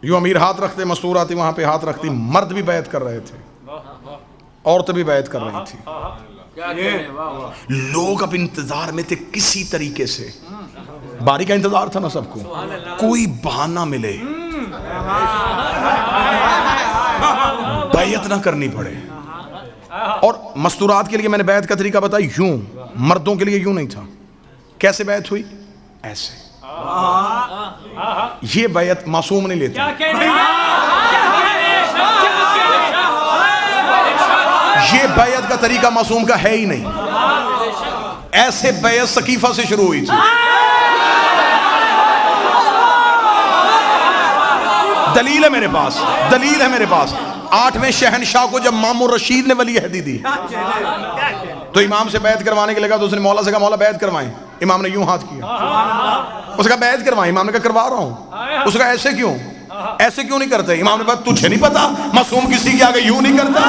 یوں امیر ہاتھ رکھتے, مستور آتی وہاں پہ ہاتھ رکھتی. مرد بھی بیعت کر رہے تھے, عورت بھی بیعت کر رہی تھی. لوگ اب انتظار میں تھے کسی طریقے سے, باری کا انتظار تھا نا سب کو, کوئی بہانہ ملے بیعت نہ کرنی پڑے. اور مستورات کے لیے میں نے بیعت کا طریقہ بتایا یوں, مردوں کے لیے یوں نہیں تھا. کیسے بیعت ہوئی؟ ایسے. یہ بیعت معصوم نہیں لیتا. یہ بیعت کا طریقہ معصوم کا ہے ہی نہیں. ایسے بیعت سقیفہ سے شروع ہوئی تھی. دلیل ہے میرے پاس, دلیل ہے میرے پاس. 8ویں شہنشاہ کو جب مامون رشید نے ولی عہدی دی تو امام سے بیعت کروانے کے لگا تو اس نے مولا سے کہا مولا بیعت کروائیں. امام نے یوں ہاتھ کیا, اس نے کہا بیعت کروائیں. امام نے کہا کروا رہا ہوں. اس نے کہا ایسے کیوں, ایسے کیوں نہیں کرتے؟ امام نے کہا تجھے نہیں پتا معصوم کسی کے آگے یوں نہیں کرتا.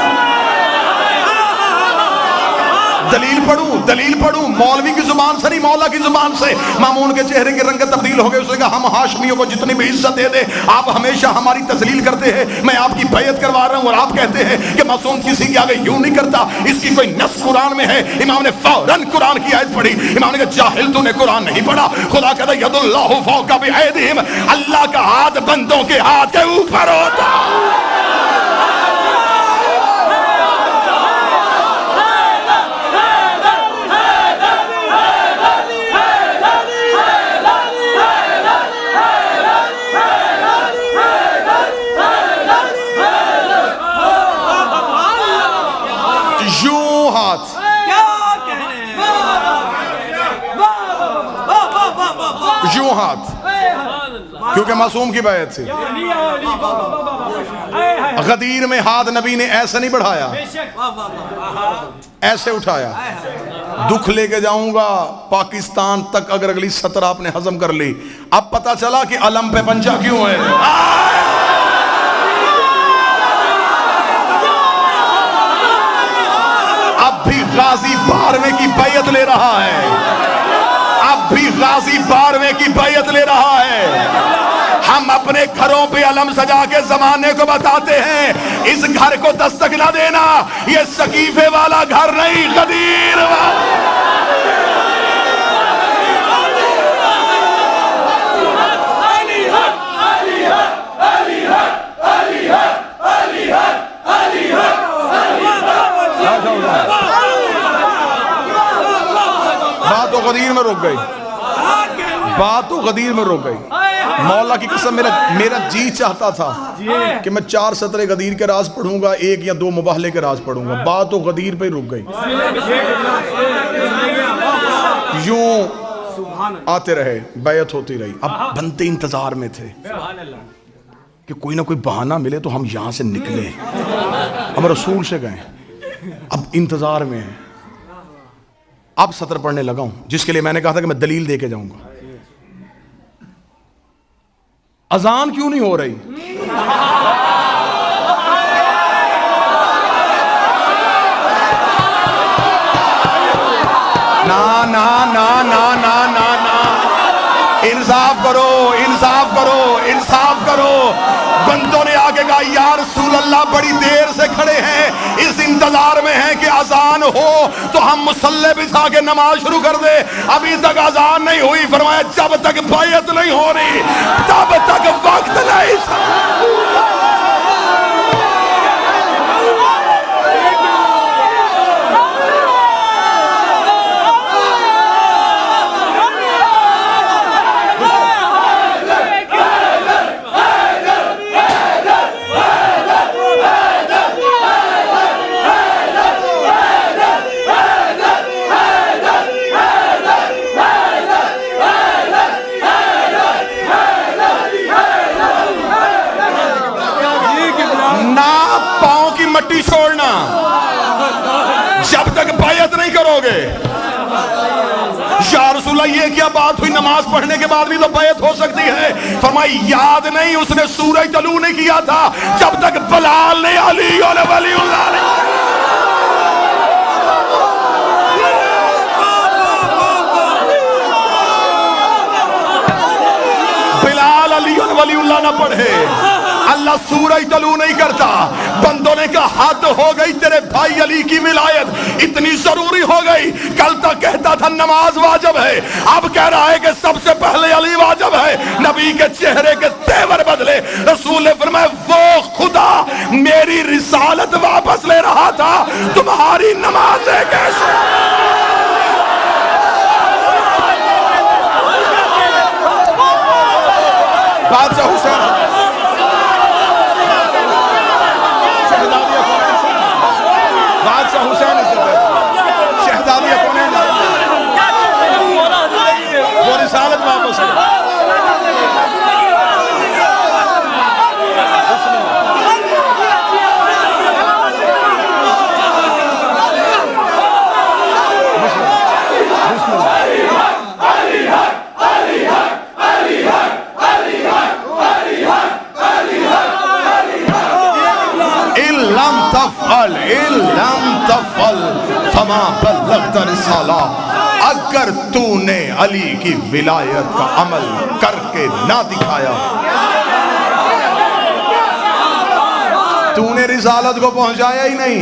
دلیل پڑھوں, دلیل پڑھوں, مولوی کی زبان سے نہیں مولا کی زبان سے. مامون کے چہرے کی رنگت تبدیل ہو گئی. اس نے کہا ہم ہاشمیوں کو جتنی بھی عزت دے دے آپ ہمیشہ ہماری تذلیل کرتے ہیں. میں آپ کی بیعت کروا رہا ہوں اور آپ کہتے ہیں کہ معصوم کسی کے آگے یوں نہیں کرتا. اس کی کوئی نص قرآن میں ہے؟ امام نے فوراً قرآن کی آیت پڑھی. امام نے کہا جاہل تو نے قرآن نہیں پڑھا. خدا کہتا ید اللہ فوق بایدیہم, اللہ کا ہاتھ بندوں کے ہاتھ کے اوپر ہوتا. یوں ہاتھ, کیونکہ معصوم کی بیعت تھی. غدیر میں ہاتھ نبی نے ایسے نہیں بڑھایا, ایسے اٹھایا. دکھ لے کے جاؤں گا پاکستان تک اگر اگلی سطر آپ نے ہضم کر لی. اب پتا چلا کہ علم پہ پنجا کیوں ہے. اب بھی غازی 12ویں کی بیعت لے رہا ہے, اب بھی غازی 12ویں کی بیعت لے رہا ہے. ہم اپنے گھروں پہ علم سجا کے زمانے کو بتاتے ہیں اس گھر کو دستک نہ دینا, یہ سقیفے والا گھر نہیں, غدیر والا. بات تو غدیر میں رک گئی, بات تو غدیر میں رک گئی. مولا کی قسم میرا جی چاہتا تھا کہ میں 4 سطرے غدیر کے راز پڑھوں گا, 1 یا 2 مباہلے کے راز پڑھوں گا. بات تو غدیر پہ رک گئی. یوں آتے رہے, بیعت ہوتی رہی. اب بنتے انتظار میں تھے کہ کوئی نہ کوئی بہانہ ملے تو ہم یہاں سے نکلیں. اب رسول سے گئے, اب انتظار میں ہیں. اب سطر پڑھنے لگا ہوں جس کے لیے میں نے کہا تھا کہ میں دلیل دے کے جاؤں گا. اذان کیوں نہیں ہو رہی؟ نا نا نا نا نا نا نا, انصاف کرو, انصاف کرو, انصاف کرو. بندوں نے آگے کہا یا رسول اللہ بڑی دیر سے کھڑے ہیں, اس انتظار میں ہیں کہ اذان ہو تو ہم مصلی بچھا کے نماز شروع کر دے. ابھی تک اذان نہیں ہوئی. فرمایا جب تک بیعت نہیں ہو رہی تب تک وقت نہیں. گے؟ یا رسول اللہ یہ کیا بات ہوئی، نماز پڑھنے کے بعد بھی تو بیعت ہو سکتی ہے؟ فرمائی یاد نہیں اس نے سورج طلوع نہیں کیا تھا جب تک بلال نے علی اور ولی اللہ نے بلال علی اور ولی اللہ نہ پڑھے، اللہ سورج طلوع نہیں کرتا۔ بندوں نے کہا حد ہو گئی، تیرے بھائی علی کی ولایت اتنی ضروری ہو گئی، کل تک کہتا تھا نماز واجب ہے، اب کہہ رہا ہے کہ سب سے پہلے علی واجب ہے۔ نبی کے چہرے کے تیور بدلے۔ رسول نے فرمایا وہ خدا میری رسالت واپس لے رہا تھا، تمہاری نمازیں کیسے؟ بادشاہ حسین بادشاہ حسین شہزادی کونین وہ رسالت واپس ہے۔ فما بلغت رسالہ، اگر تو نے علی کی ولایت کا عمل کر کے نہ دکھایا، تو نے رسالت کو پہنچایا ہی نہیں،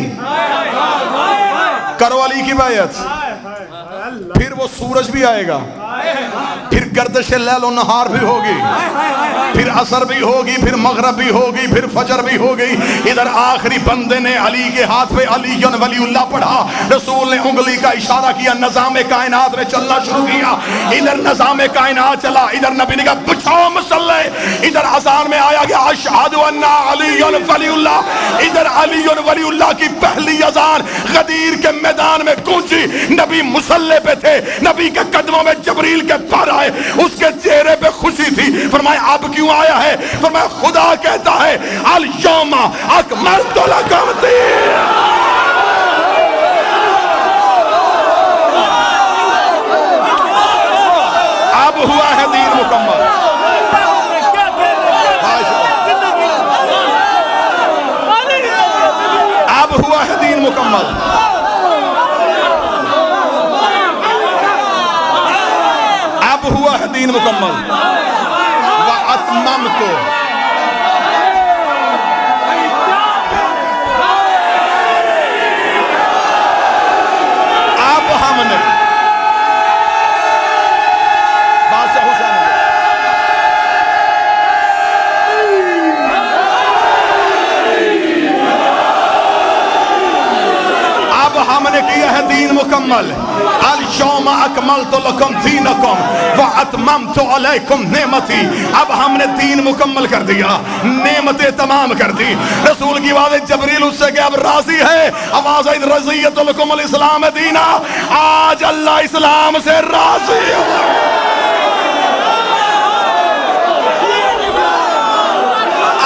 کرو علی کی بیعت، پھر وہ سورج بھی آئے گا، پھر گردش لیل و نہار بھی ہوگی، پھر عصر بھی ہوگی، پھر مغرب بھی ہوگی، پھر فجر بھی ہوگی۔ ادھر آخری بندے نے علی کے ہاتھ پہ علی ولی اللہ پڑھا، رسول نے انگلی کا اشارہ کیا، نظام کائنات نے چلنا شروع کیا۔ ادھر نظام کائنات چلا، ادھر نبی نے کہا بچھاؤ مصلی، ادھر اذان میں آیا گیا اشہد ان علی ولی اللہ، ادھر علی ولی اللہ کی پہلی اذان غدیر کے میدان میں گونجی۔ نبی مصلی پہ تھے، نبی کے قدموں میں جبریل کے پر آئے، اس کے چہرے پہ خوشی تھی۔ فرمایا اب کیوں آیا ہے؟ فرمایا خدا کہتا ہے الیوم اکملت لکم دین، اب ہوا ہے دین مکمل۔ اب ہوا ہے دین مکمل۔ اب ہوا ہے دین مکمل۔ وَأَتْمَمْتُ، اب ہم نے بادشاہ حسین اب ہم نے کیا ہے دین مکمل۔ الیوم اکملت لکم دینکم واتممت علیکم نعمتی، اب ہم نے دین مکمل کر دیا، نعمتیں تمام کر دی۔ رسول کی آواز جبریل اس سے کہ اب راضی ہے، آواز رضیت لکم الاسلام دینا، آج اللہ اسلام سے راضی ہو۔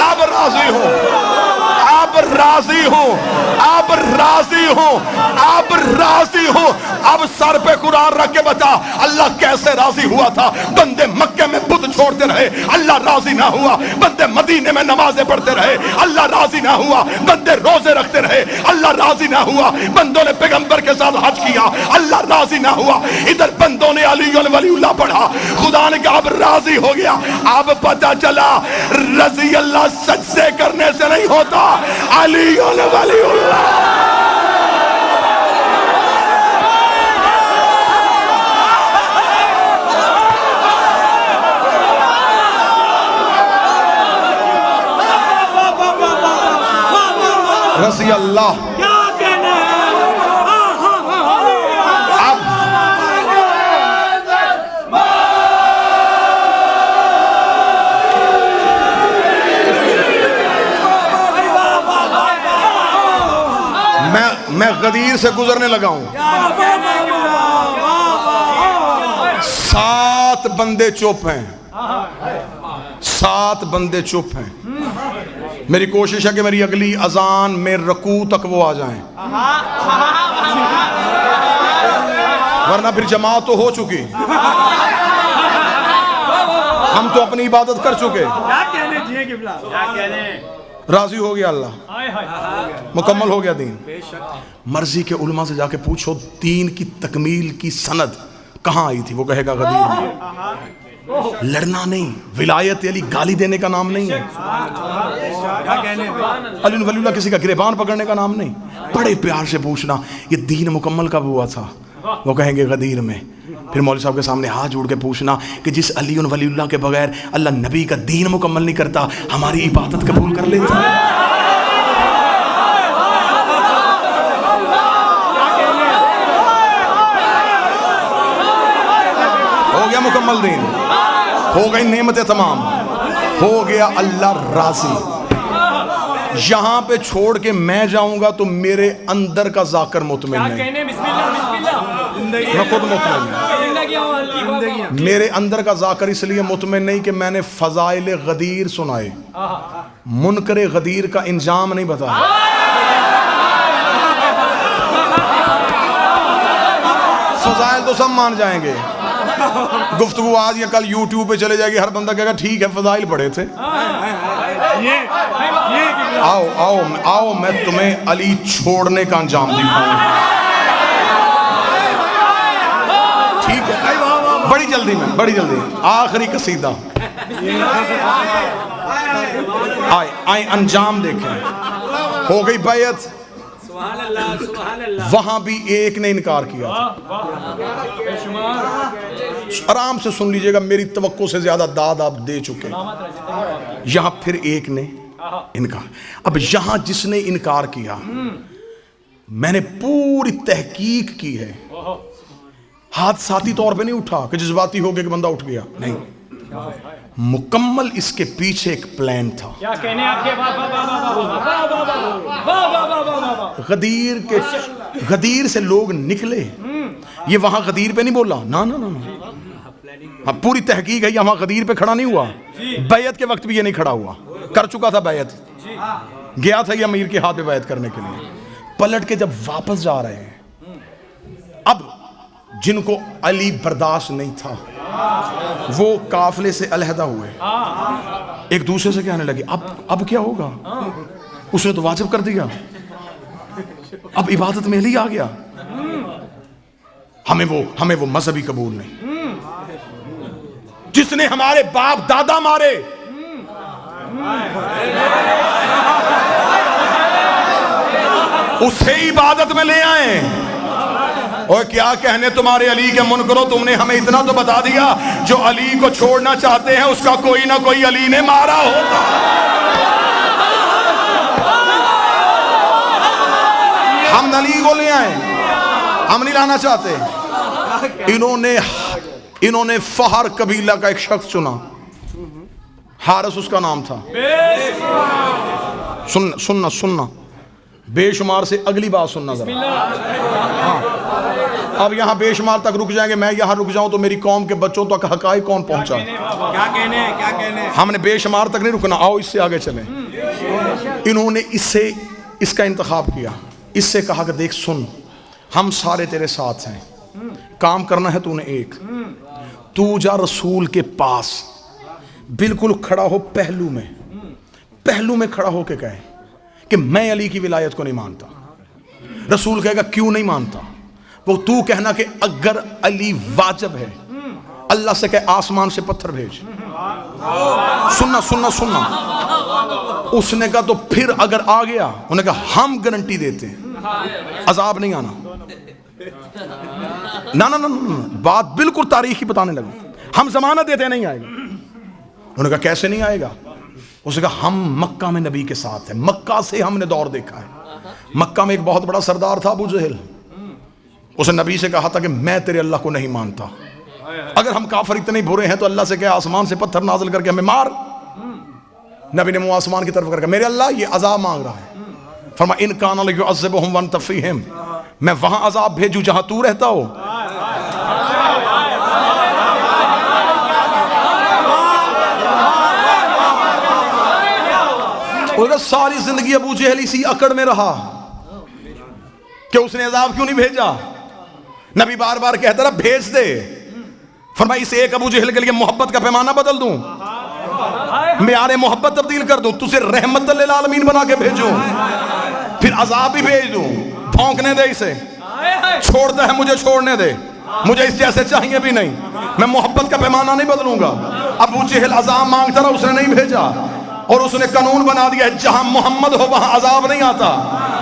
اب راضی ہوں، اب راضی ہوں، اب راضی ہوں، اب راضی ہوں۔ اب سر پہ قرآن رکھ کے بتا اللہ کیسے راضی ہوا تھا۔ بندے مکے میں بت چھوڑتے رہے، اللہ راضی نہ ہوا۔ بندے مدینے میں نمازیں پڑھتے رہے، اللہ راضی نہ ہوا۔ بندے روزے رکھتے رہے، اللہ راضی نہ ہوا۔ بندوں نے پیغمبر کے ساتھ حج کیا، اللہ راضی نہ ہوا۔ ادھر بندوں نے علی ولی اللہ پڑھا، خدا نے کہا اب راضی ہو گیا۔ اب پتہ چلا رضی اللہ سجدے کرنے سے نہیں ہوتا، علی ولی اللہ۔ رضی اللہ اب میں غدیر سے گزرنے لگا ہوں، 7 بندے چپ ہیں، 7 بندے چپ ہیں۔ میری کوشش ہے کہ میری اگلی اذان میں رکوع تک وہ آ جائیں۔ ورنہ پھر جماعت تو ہو چکی, ہم تو اپنی عبادت کر چکے. راضی ہو گیا اللہ, مکمل ہو گیا دین. مرضی کے علماء سے جا کے پوچھو دین کی تکمیل کی سند کہاں آئی تھی, وہ کہے گا غدیر میں. لڑنا نہیں, ولایت علی گالی دینے کا نام نہیں ہے, علی ولی اللہ کسی کا گریبان پکڑنے کا نام نہیں. بڑے پیار سے پوچھنا یہ دین مکمل کب ہوا تھا, وہ کہیں گے غدیر میں. پھر مولوی صاحب کے سامنے ہاتھ جوڑ کے پوچھنا کہ جس علی ولی اللہ کے بغیر اللہ نبی کا دین مکمل نہیں کرتا, ہماری عبادت قبول کر لیتا. ہو گیا مکمل دین, ہو گئی نعمتیں تمام, ہو گیا اللہ راضی. یہاں پہ چھوڑ کے میں جاؤں گا تو میرے اندر کا ذاکر مطمئن نہیں, میں خود مطمئن نہیں. میرے اندر کا ذاکر اس لیے مطمئن نہیں کہ میں نے فضائل غدیر سنائے, منکر غدیر کا انجام نہیں بتایا. فضائل تو سب مان جائیں گے, گفتگو آج یا کل یوٹیوب پہ چلے جائے گی, ہر بندہ کہے گا ٹھیک ہے فضائل پڑھے تھے. آؤ آؤ آؤ میں تمہیں علی چھوڑنے کا انجام دکھاؤں. ٹھیک ہے, بڑی جلدی میں, بڑی جلدی. آخری قصیدہ آئے انجام دیکھیں. ہو گئی بیعت, وہاں بھی ایک نے انکار کیا. آرام سے سن لیجئے گا, میری توقع سے زیادہ داد آپ دے چکے. یہاں پھر ایک نے انکار. اب یہاں جس نے انکار کیا, میں نے پوری تحقیق کی ہے, حادثاتی طور پہ نہیں اٹھا کہ جذباتی ہو گیا کہ بندہ اٹھ گیا, نہیں, مکمل اس کے پیچھے ایک پلان تھا. غدیر سے لوگ نکلے, یہ وہاں غدیر پہ نہیں بولا, نا نا نا, پوری تحقیق ہے, یہاں غدیر پہ کھڑا نہیں ہوا. بیعت کے وقت بھی یہ نہیں کھڑا ہوا, کر چکا تھا بیعت, گیا تھا یہ امیر کے ہاتھ پہ بیعت کرنے کے لیے. پلٹ کے جب واپس جا رہے ہیں, اب جن کو علی برداشت نہیں تھا وہ قافلے سے علیحدہ ہوئے, ایک دوسرے سے کہنے لگے اب کیا ہوگا, اس نے تو واجب کر دیا, اب عبادت میں علی آ گیا, ہمیں وہ مذہبی قبول نہیں. جس نے ہمارے باپ دادا مارے, اسے عبادت میں لے آئے. اور کیا کہنے تمہارے علی کے منکرو, تم نے ہمیں اتنا تو بتا دیا, جو علی کو چھوڑنا چاہتے ہیں اس کا کوئی نہ کوئی علی نے مارا ہوتا. ہم علی کو لے آئے, ہم نہیں لانا چاہتے. انہوں نے فہر قبیلہ کا ایک شخص چنا, حارث اس کا نام تھا. سننا بے شمار سے اگلی بات سننا ذرا. اب یہاں بے شمار تک رک جائیں گے, میں یہاں رک جاؤں تو میری قوم کے بچوں تک حقائق کون پہنچا.
کیا کہنے
ہم نے بے شمار تک نہیں رکنا, آؤ اس سے آگے چلیں. انہوں نے اس کا انتخاب کیا, اس سے کہا کہ دیکھ سن, ہم سارے تیرے ساتھ ہیں, کام کرنا ہے تو نے ایک, تو جا رسول کے پاس بالکل کھڑا ہو, پہلو میں کھڑا ہو کے کہے کہ میں علی کی ولایت کو نہیں مانتا. رسول کہے گا کیوں نہیں مانتا, وہ تو کہنا کہ اگر علی واجب ہے, اللہ سے کہ آسمان سے پتھر بھیج. سننا اس نے کہا تو پھر اگر آ گیا, انہوں نے کہا ہم گارنٹی دیتے ہیں عذاب نہیں آنا. نا بات بالکل تاریخی بتانے لگا, ہم ضمانت دیتے ہیں نہیں آئے گا. انہوں نے کہا کیسے نہیں آئے گا, اس نے کہا ہم مکہ میں نبی کے ساتھ ہیں, مکہ سے ہم نے دور دیکھا ہے. مکہ میں ایک بہت بڑا سردار تھا ابو جہل, اس نے نبی سے کہا تھا کہ میں تیرے اللہ کو نہیں مانتا, اگر ہم کافر اتنے برے ہیں تو اللہ سے کہ آسمان سے پتھر نازل کر کے ہمیں مار. نبی نے منہ آسمان کی طرف کر کے, میرے اللہ یہ عذاب مانگ رہا ہے. فرمایا ان کان لیعذبہم وانت فیہم, میں وہاں عذاب بھیجوں جہاں تو رہتا ہو. ساری زندگی ابو جہل اسی اکڑ میں رہا کہ اس نے عذاب کیوں نہیں بھیجا. نبی بار بار کہتا رہا بھیج دے. فرمایا اس ایک ابو جہل کے لیے محبت کا پیمانہ بدل دوں, معیار محبت تبدیل کر دوں, تجھے رحمت للعالمین بنا کے بھیجوں, پھر عذاب بھی بھیج دوں. بھونکنے دے اسے, چھوڑتا ہے مجھے چھوڑنے دے, مجھے اس جیسے چاہیے بھی نہیں, میں محبت کا پیمانہ نہیں بدلوں گا. ابو جہل عذاب مانگتا رہا, اس نے نہیں بھیجا, اور اس نے قانون بنا دیا جہاں محمد ہو وہاں عذاب نہیں آتا.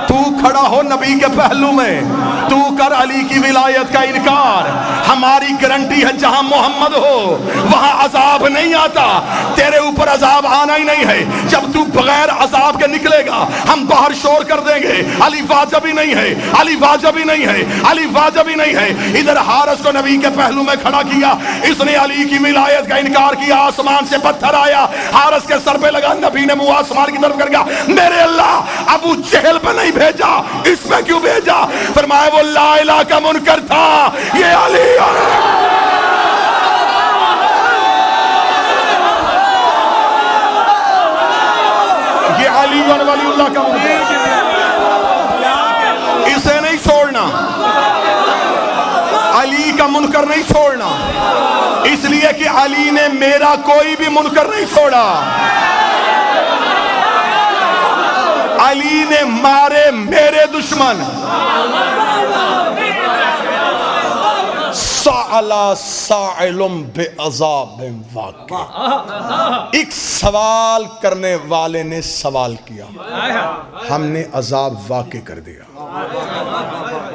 تو کھڑا ہو نبی کے پہلو میں, تو کر علی کی ولایت کا انکار, ہماری گارنٹی ہے جہاں محمد ہو وہاں عذاب نہیں آتا. تیرے اوپر عذاب آنا ہی نہیں ہے, جب تو بغیر عذاب کے نکلے گا ہم باہر شور کر دیں گے علی واجب ہی نہیں ہے, علی واجب ہی نہیں ہے, علی واجب ہی نہیں ہے. ادھر حارث کو نبی کے پہلو میں کھڑا کیا, اس نے علی کی ولایت کا انکار کیا, آسمان سے پتھر آیا, حارث کے سر پہ لگا, نبی نے منہ آسمان کی طرف کر گیا, میرے اللہ ابو جہل پہ نہیں بھیجا, اس میں کیوں بھیجا؟ فرمایا وہ لا الہ کا منکر تھا, یہ علی ولی اللہ کا منکر, اسے نہیں چھوڑنا, علی کا منکر نہیں چھوڑنا, اس لیے کہ علی نے میرا کوئی بھی منکر نہیں چھوڑا. علی نے مارے میرے دشمن, سألا سائل بعذاب واقع, ایک سوال کرنے والے نے سوال کیا, ہم نے عذاب واقع کر دیا.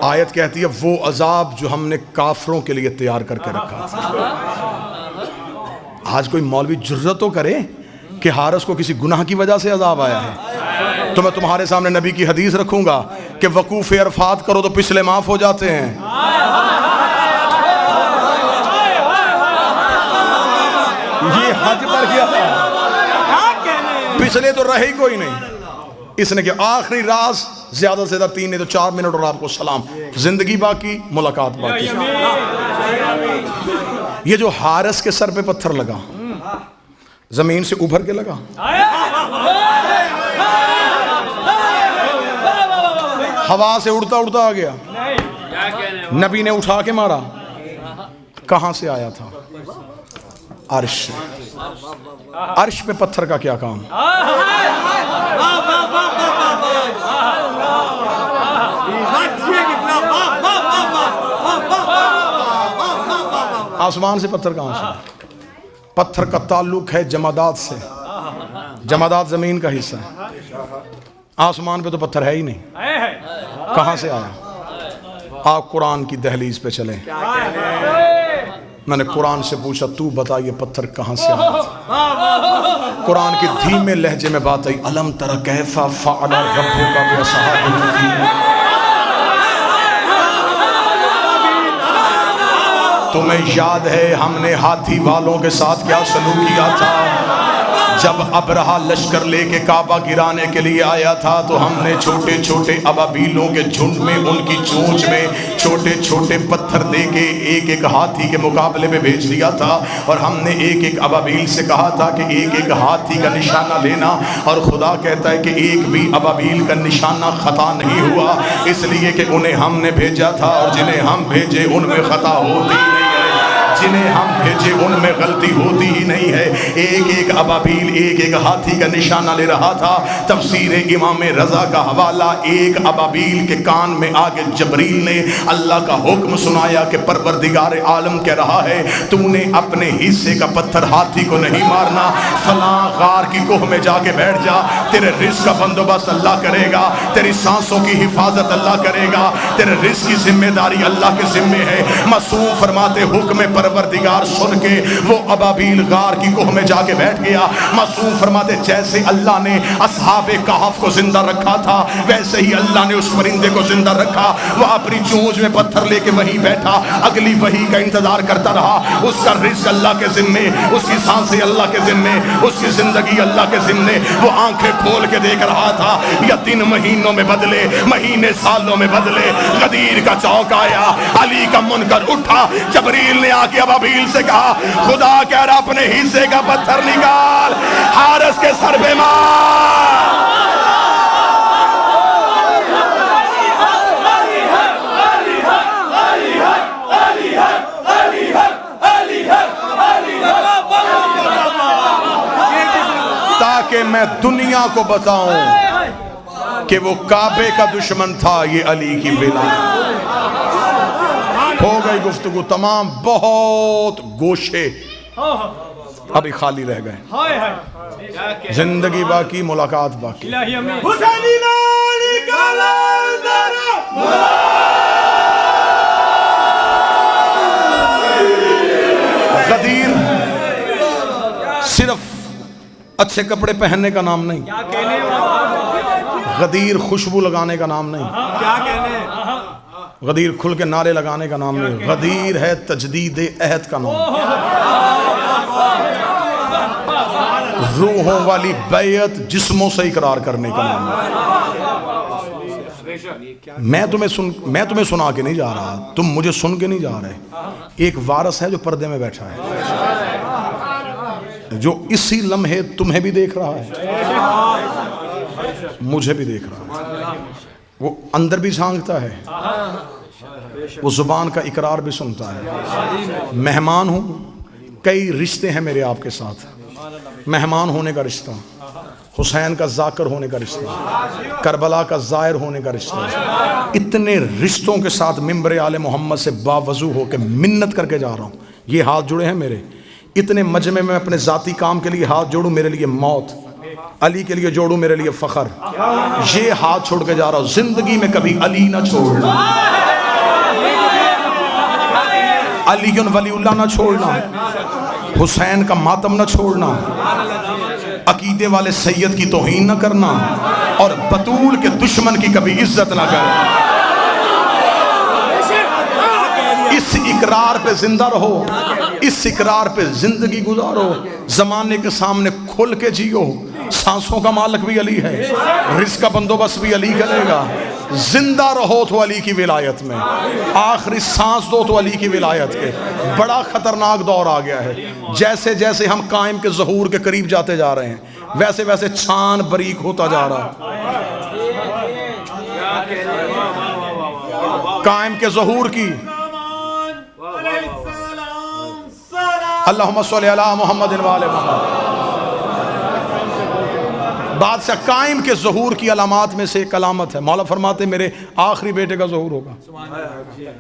آیت کہتی ہے وہ عذاب جو ہم نے کافروں کے لیے تیار کر کے رکھا تھا. آج کوئی مولوی جرأت تو کرے کہ حارث کو کسی گناہ کی وجہ سے عذاب آیا ہے. تو میں تمہارے سامنے نبی کی حدیث رکھوں گا کہ وقوف عرفات کرو تو پچھلے معاف ہو جاتے ہیں. یہ حج پر کیا تھا, پچھلے تو رہے ہی کوئی نہیں. اس نے کہ آخری راز زیادہ سے زیادہ 3 نہیں تو 4 منٹ اور آپ کو سلام, زندگی باقی, ملاقات باقی. یہ جو حارث کے سر پہ پتھر لگا, زمین سے ابھر کے لگا, ہوا سے اڑتا اڑتا آ گیا, نبی نے اٹھا کے مارا, کہاں سے آیا تھا؟ عرش سے. عرش پہ پتھر کا کیا کام؟ آسمان سے پتھر کہاں سے؟ پتھر کا تعلق ہے جمادات سے, جمادات زمین کا حصہ ہے, آسمان پہ تو پتھر ہے ہی نہیں, کہاں سے آیا؟ آپ قرآن کی دہلیز پہ چلیں. میں نے قرآن سے پوچھا تو بتا یہ پتھر کہاں سے آیا تھا؟ قرآن کی دھیمے لہجے میں بات آئی, الم تر کیف فعل ربک باصحاب الفیل, تمہیں یاد ہے ہم نے ہاتھی والوں کے ساتھ کیا سلوک کیا تھا؟ جب ابرہا لشکر لے کے کعبہ گرانے کے لیے آیا تھا تو ہم نے چھوٹے چھوٹے ابابیلوں کے جھنڈ میں ان کی چونچ میں چھوٹے چھوٹے پتھر دے کے ایک ایک ہاتھی کے مقابلے میں بھیج دیا تھا, اور ہم نے ایک ایک ابابیل سے کہا تھا کہ ایک ایک ہاتھی کا نشانہ لینا, اور خدا کہتا ہے کہ ایک بھی ابابیل کا نشانہ خطا نہیں ہوا, اس لیے کہ انہیں ہم نے بھیجا تھا, اور جنہیں ہم بھیجے ان میں خطا ہوتی نہیں ہے, جنہیں ہم بھیجے ان میں غلطی ہوتی ہی نہیں ہے. ایک ایک ابابیل ایک ایک ہاتھی کا نشانہ لے رہا تھا. تفسیر امام رضا کا حوالہ, ایک ابابیل کے کان میں آگے جبریل نے اللہ کا حکم سنایا کہ پروردگار عالم کہہ رہا ہے تو نے اپنے حصے کا پتھر ہاتھی کو نہیں مارنا, فلاں غار کی کوہ میں جا کے بیٹھ جا, تیرے رزق کا بندوبست اللہ کرے گا, تیری سانسوں کی حفاظت اللہ کرے گا, تیرے رزق کی ذمہ داری اللہ کے ذمے ہے. معصوم فرماتے حکم پروردگار سن کے وہ ابابیل غار کی کوہ میں جا کے بیٹھ گیا. معصوم فرماتے جیسے اللہ نے اصحاب کہف کو زندہ رکھا تھا ویسے ہی اللہ نے اس پرندے کو زندہ رکھا. وہ اپنی چونچ میں پتھر لے کے وہیں بیٹھا, اگلی وحی کا انتظار کرتا رہا. اس کا رزق اللہ کے ذمے, اس کی سانسیں اللہ کے ذمے, اس کی زندگی اللہ کے ذمے. وہ آنکھیں کھول کے دیکھ رہا تھا, یا 3 مہینوں میں بدلے, مہینے سالوں میں بدلے. غدیر کا چوک آیا, علی کا منکر اٹھا, جبریل نے آ کے ابابیل سے کہا خدا کہہ رہا اپنے حصے کا پتھر نکال, حارث کے سر پہ مار. میں دنیا کو بتاؤں کہ وہ کعبے کا دشمن تھا، یہ علی کی ولایت۔ ہو گئی گفتگو تمام، بہت گوشے ابھی خالی رہ گئے، زندگی باقی، ملاقات باقی۔ غدیر صرف اچھے کپڑے پہننے کا نام نہیں، غدیر خوشبو لگانے کا نام نہیں،
کیا کہنے؟
غدیر کھل کے نعرے لگانے کا نام نہیں، غدیر ہے تجدید عہد کا نام، روحوں والی بیعت جسموں سے اقرار کرنے کا نام ہے۔ میں تمہیں سنا کے نہیں جا رہا، تم مجھے سن کے نہیں جا رہے۔ ایک وارث ہے جو پردے میں بیٹھا ہے، جو اسی لمحے تمہیں بھی دیکھ رہا ہے، مجھے بھی دیکھ رہا ہے، وہ اندر بھی جھانکتا ہے، وہ زبان کا اقرار بھی سنتا ہے۔ مہمان ہوں، کئی رشتے ہیں میرے آپ کے ساتھ، مہمان ہونے کا رشتہ، حسین کا ذاکر ہونے کا رشتہ، کربلا کا زائر ہونے کا رشتہ، اتنے رشتوں کے ساتھ ممبر آل محمد سے باوضو ہو کے منت کر کے جا رہا ہوں۔ یہ ہاتھ جڑے ہیں میرے، اتنے مجمع میں اپنے ذاتی کام کے لیے ہاتھ جوڑوں، میرے لیے موت، علی کے لیے جوڑوں، میرے لیے فخر۔ یہ ہاتھ چھوڑ کے جا رہا ہوں، زندگی میں کبھی علی نہ چھوڑنا، علی ولی اللہ نہ چھوڑنا، حسین کا ماتم نہ چھوڑنا، عقیدے والے سید کی توہین نہ کرنا، اور بطول کے دشمن کی کبھی عزت نہ کرنا۔ اس اقرار پہ زندہ رہو، اس اقرار پہ زندگی گزارو، زمانے کے سامنے کھل کے جیو۔ سانسوں کا مالک بھی علی ہے، رزق کا بندوبست بھی علی کرے گا۔ زندہ رہو تو علی کی ولایت میں، آخری سانس دو تو علی کی ولایت کے۔ بڑا خطرناک دور آ گیا ہے، جیسے جیسے ہم قائم کے ظہور کے قریب جاتے جا رہے ہیں، ویسے ویسے چھان بریک ہوتا جا رہا ہے۔ قائم کے ظہور کی اللہم صلی علی محمد وآل محمد۔ بادشاہ قائم کے ظہور کی علامات میں سے ایک علامت ہے، مولا فرماتے میرے آخری بیٹے کا ظہور ہوگا۔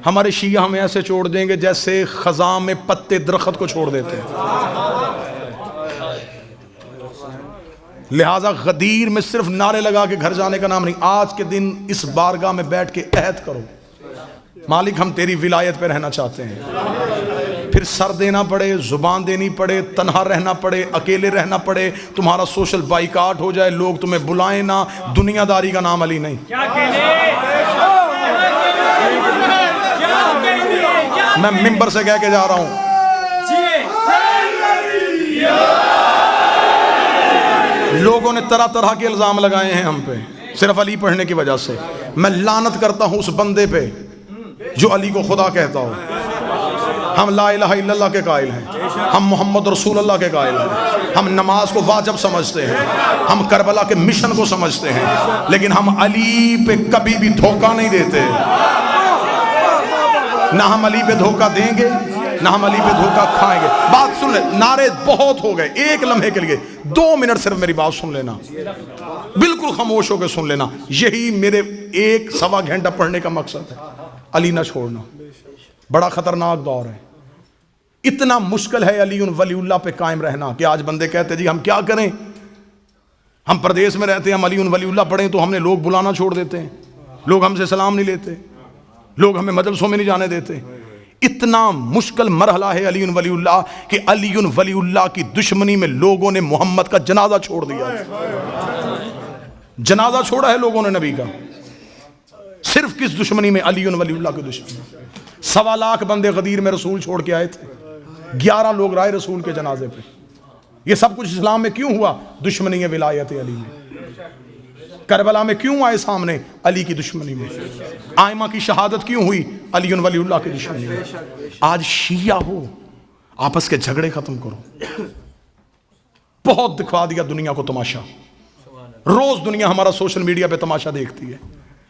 ہمارے شیعہ ہمیں ایسے چھوڑ دیں گے جیسے خزاں میں پتے درخت کو چھوڑ دیتے ہیں۔ لہٰذا غدیر میں صرف نعرے لگا کے گھر جانے کا نام نہیں، آج کے دن اس بارگاہ میں بیٹھ کے عہد کرو، مالک ہم تیری ولایت پہ رہنا چاہتے ہیں۔ پھر سر دینا پڑے، زبان دینی پڑے، تنہا رہنا پڑے، اکیلے رہنا پڑے، تمہارا سوشل بائیکاٹ ہو جائے، لوگ تمہیں بلائیں نہ، دنیا داری کا نام علی نہیں۔ میں ممبر سے کہہ کے جا رہا ہوں، لوگوں نے طرح طرح کے الزام لگائے ہیں ہم پہ صرف علی پڑھنے کی وجہ سے۔ میں لعنت کرتا ہوں اس بندے پہ جو علی کو خدا کہتا ہو۔ ہم لا الہ الا اللہ کے قائل ہیں، ہم محمد رسول اللہ کے قائل ہیں، ہم نماز کو واجب سمجھتے ہیں، ہم کربلا کے مشن کو سمجھتے ہیں، لیکن ہم علی پہ کبھی بھی دھوکہ نہیں دیتے۔ نہ ہم علی پہ دھوکہ دیں گے، نہ ہم علی پہ دھوکہ کھائیں گے۔ بات سن لے، نعرے بہت ہو گئے، ایک لمحے کے لیے 2 منٹ صرف میری بات سن لینا، بالکل خاموش ہو کے سن لینا۔ یہی میرے 1-1.25 گھنٹہ پڑھنے کا مقصد ہے، علی نہ چھوڑنا۔ بڑا خطرناک دور ہے، اتنا مشکل ہے علی ولی اللہ پہ قائم رہنا کہ آج بندے کہتے جی ہم کیا کریں، ہم پردیس میں رہتے ہیں، ہم علی ولی اللہ پڑھیں تو ہم نے لوگ بلانا چھوڑ دیتے ہیں، لوگ ہم سے سلام نہیں لیتے، لوگ ہمیں مجلسوں میں نہیں جانے دیتے۔ اتنا مشکل مرحلہ ہے علی ولی اللہ کہ علی ولی اللہ کی دشمنی میں لوگوں نے محمد کا جنازہ چھوڑ دیا، جنازہ چھوڑا ہے لوگوں نے نبی کا، صرف کس دشمنی میں؟ علی ولی اللہ کی دشمنی۔ 1.25 لاکھ بندے غدیر میں رسول چھوڑ کے آئے تھے، 11 لوگ رائے رسول کے جنازے پہ۔ یہ سب کچھ اسلام میں کیوں ہوا؟ دشمنی ولایت علی میں۔ کربلا میں کیوں آئے سامنے؟ علی کی دشمنی میں۔ آئمہ کی شہادت کیوں ہوئی؟ علی ولی اللہ کی دشمنی میں۔ آج شیعہ ہو، آپس کے جھگڑے ختم کرو۔ بہت دکھا دیا دنیا کو تماشا، روز دنیا ہمارا سوشل میڈیا پہ تماشا دیکھتی ہے،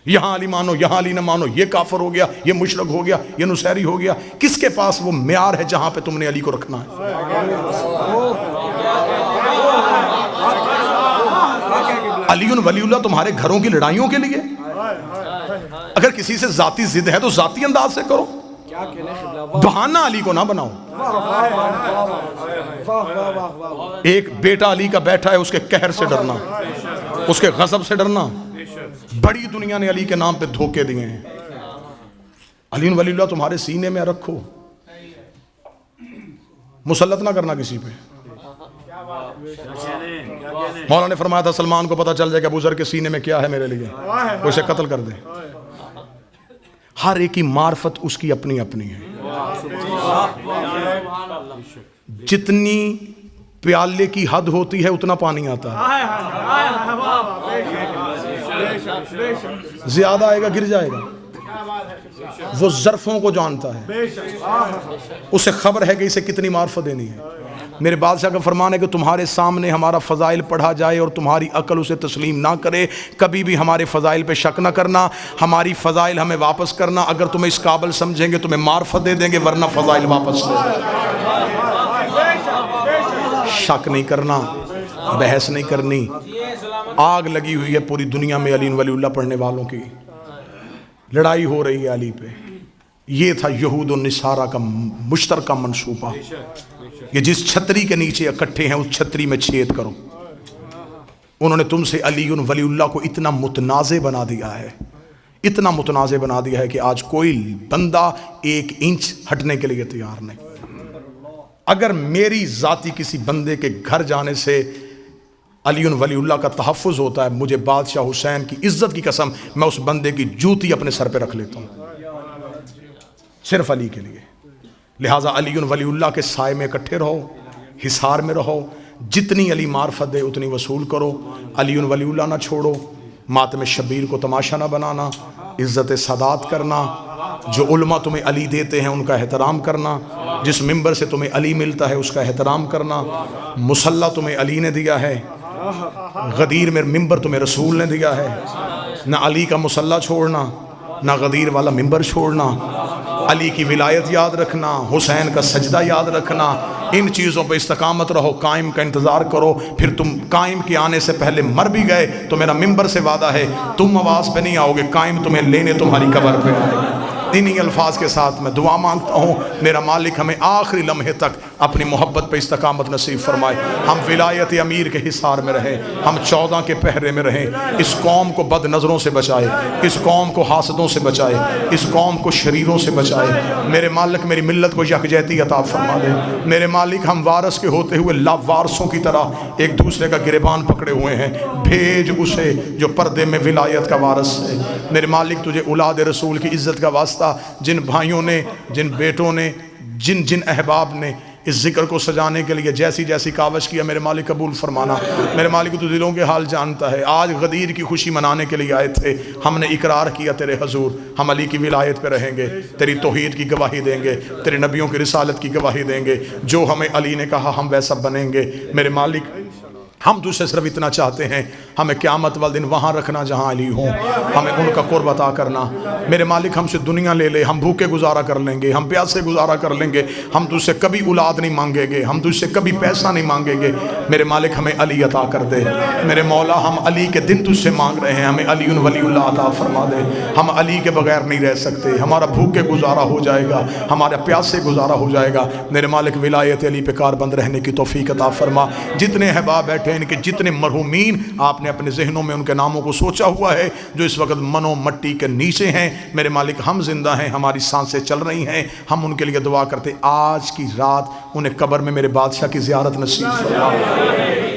یہاں علی مانو، یہاں علی نہ مانو، یہ کافر ہو گیا، یہ مشرک ہو گیا، یہ نصیری ہو گیا۔ کس کے پاس وہ معیار ہے جہاں پہ تم نے علی کو رکھنا ہے؟ علی ولی اللہ تمہارے گھروں کی لڑائیوں کے لیے؟ اگر کسی سے ذاتی ضد ہے تو ذاتی انداز سے کرو، بہانہ علی کو نہ بناؤ۔ ایک بیٹا علی کا بیٹھا ہے، اس کے قہر سے ڈرنا، اس کے غضب سے ڈرنا۔ بڑی دنیا نے علی کے نام پہ دھوکے دیے ہیں۔ علی ولی اللہ تمہارے سینے میں رکھو، مسلط نہ کرنا کسی پہ۔ مولا نے فرمایا تھا سلمان کو پتہ چل جائے کہ ابو ذر کے سینے میں کیا ہے میرے لیے، وہ اسے قتل کر دے۔ ہر ایک کی معرفت اس کی اپنی اپنی ہے۔ جتنی پیالے کی حد ہوتی ہے اتنا پانی آتا ہے، زیادہ آئے گا گر جائے گا۔ وہ ظرفوں کو جانتا ہے، اسے خبر ہے کہ اسے کتنی معرفت دینی ہے۔ میرے بادشاہ کا فرمان ہے کہ تمہارے سامنے ہمارا فضائل پڑھا جائے اور تمہاری عقل اسے تسلیم نہ کرے، کبھی بھی ہمارے فضائل پہ شک نہ کرنا، ہماری فضائل ہمیں واپس کرنا۔ اگر تمہیں اس قابل سمجھیں گے تمہیں معرفت دے دیں گے، ورنہ فضائل واپس لے دیں گے۔ شک نہیں کرنا، بحث نہیں کرنی۔ آگ لگی ہوئی ہے پوری دنیا میں علی ولی اللہ پڑھنے والوں کی، لڑائی ہو رہی ہے علی پہ۔ یہ تھا یہود و نصارہ کا مشترکہ منصوبہ کہ جس چھتری کے نیچے اکٹھے ہیں اس چھتری میں چھید کرو۔ انہوں نے تم سے علی ولی اللہ کو اتنا متنازع بنا دیا ہے، اتنا متنازع بنا دیا ہے کہ آج کوئی بندہ 1 انچ ہٹنے کے لیے تیار نہیں۔ اگر میری ذاتی کسی بندے کے گھر جانے سے علی ولی اللہ کا تحفظ ہوتا ہے، مجھے بادشاہ حسین کی عزت کی قسم میں اس بندے کی جوتی اپنے سر پہ رکھ لیتا ہوں، صرف علی کے لیے۔ لہٰذا علی ولی اللہ کے سائے میں اکٹھے رہو، حصار میں رہو، جتنی علی معرفت دے اتنی وصول کرو، علی ولی اللہ نہ چھوڑو، ماتم شبیر کو تماشا نہ بنانا، عزت سادات کرنا، جو علماء تمہیں علی دیتے ہیں ان کا احترام کرنا، جس ممبر سے تمہیں علی ملتا ہے اس کا احترام کرنا۔ مصلی تمہیں علی نے دیا ہے، غدیر میں ممبر تمہیں رسول نے دیا ہے۔ نہ علی کا مصلی چھوڑنا، نہ غدیر والا ممبر چھوڑنا، علی کی ولایت یاد رکھنا، حسین کا سجدہ یاد رکھنا۔ ان چیزوں پہ استقامت رہو، قائم کا انتظار کرو، پھر تم قائم کے آنے سے پہلے مر بھی گئے تو میرا ممبر سے وعدہ ہے تم آواز پہ نہیں آؤ گے، قائم تمہیں لینے تمہاری قبر پہ آئے گا۔ انہی الفاظ کے ساتھ میں دعا مانگتا ہوں میرا مالک ہمیں آخری لمحے تک اپنی محبت پہ استقامت نصیب فرمائے، ہم ولایت امیر کے حصار میں رہیں، ہم 14 کے پہرے میں رہیں، اس قوم کو بد نظروں سے بچائے، اس قوم کو حاسدوں سے بچائے، اس قوم کو شریروں سے بچائے۔ میرے مالک میری ملت کو یکجہتی عطا فرما دے۔ میرے مالک ہم وارث کے ہوتے ہوئے لاوارثوں کی طرح ایک دوسرے کا گریبان پکڑے ہوئے ہیں، بھیج اسے جو پردے میں ولایت کا وارث ہے۔ میرے مالک تجھے اولاد رسول کی عزت کا واسطہ، جن بھائیوں نے، جن بیٹوں نے، جن احباب نے اس ذکر کو سجانے کے لیے جیسی جیسی کاوش کیا، میرے مالک قبول فرمانا۔ میرے مالک تو دلوں کے حال جانتا ہے۔ آج غدیر کی خوشی منانے کے لیے آئے تھے، ہم نے اقرار کیا تیرے حضور ہم علی کی ولایت پہ رہیں گے، تیری توحید کی گواہی دیں گے، تیرے نبیوں کی رسالت کی گواہی دیں گے، جو ہمیں علی نے کہا ہم ویسا بنیں گے۔ میرے مالک ہم تجھ سے صرف اتنا چاہتے ہیں، ہمیں قیامت والے دن وہاں رکھنا جہاں علی ہوں، ہمیں ان کا قرب عطا کرنا۔ میرے مالک ہم سے دنیا لے لے، ہم بھوکے گزارا کر لیں گے، ہم پیاسے گزارا کر لیں گے، ہم تجھ سے کبھی اولاد نہیں مانگیں گے، ہم تجھ سے کبھی پیسہ نہیں مانگیں گے۔ میرے مالک ہمیں علی عطا کر دے۔ میرے مولا ہم علی کے دن تجھ سے مانگ رہے ہیں، ہمیں علی ولی اللہ عطا فرما دے۔ ہم علی کے بغیر نہیں رہ سکتے، ہمارا بھوکے گزارا ہو جائے گا، ہمارا پیاسے گزارا ہو جائے گا۔ میرے مالک ولایت علی پہ کاربند رہنے کی توفیق عطا فرما۔ جتنے احباب بیٹھے ان کے جتنے مرحومین آپ نے اپنے ذہنوں میں ان کے ناموں کو سوچا ہوا ہے، جو اس وقت منو مٹی کے نیچے ہیں، میرے مالک ہم زندہ ہیں، ہماری سانسیں چل رہی ہیں، ہم ان کے لیے دعا کرتے آج کی رات انہیں قبر میں میرے بادشاہ کی زیارت نصیب فرما،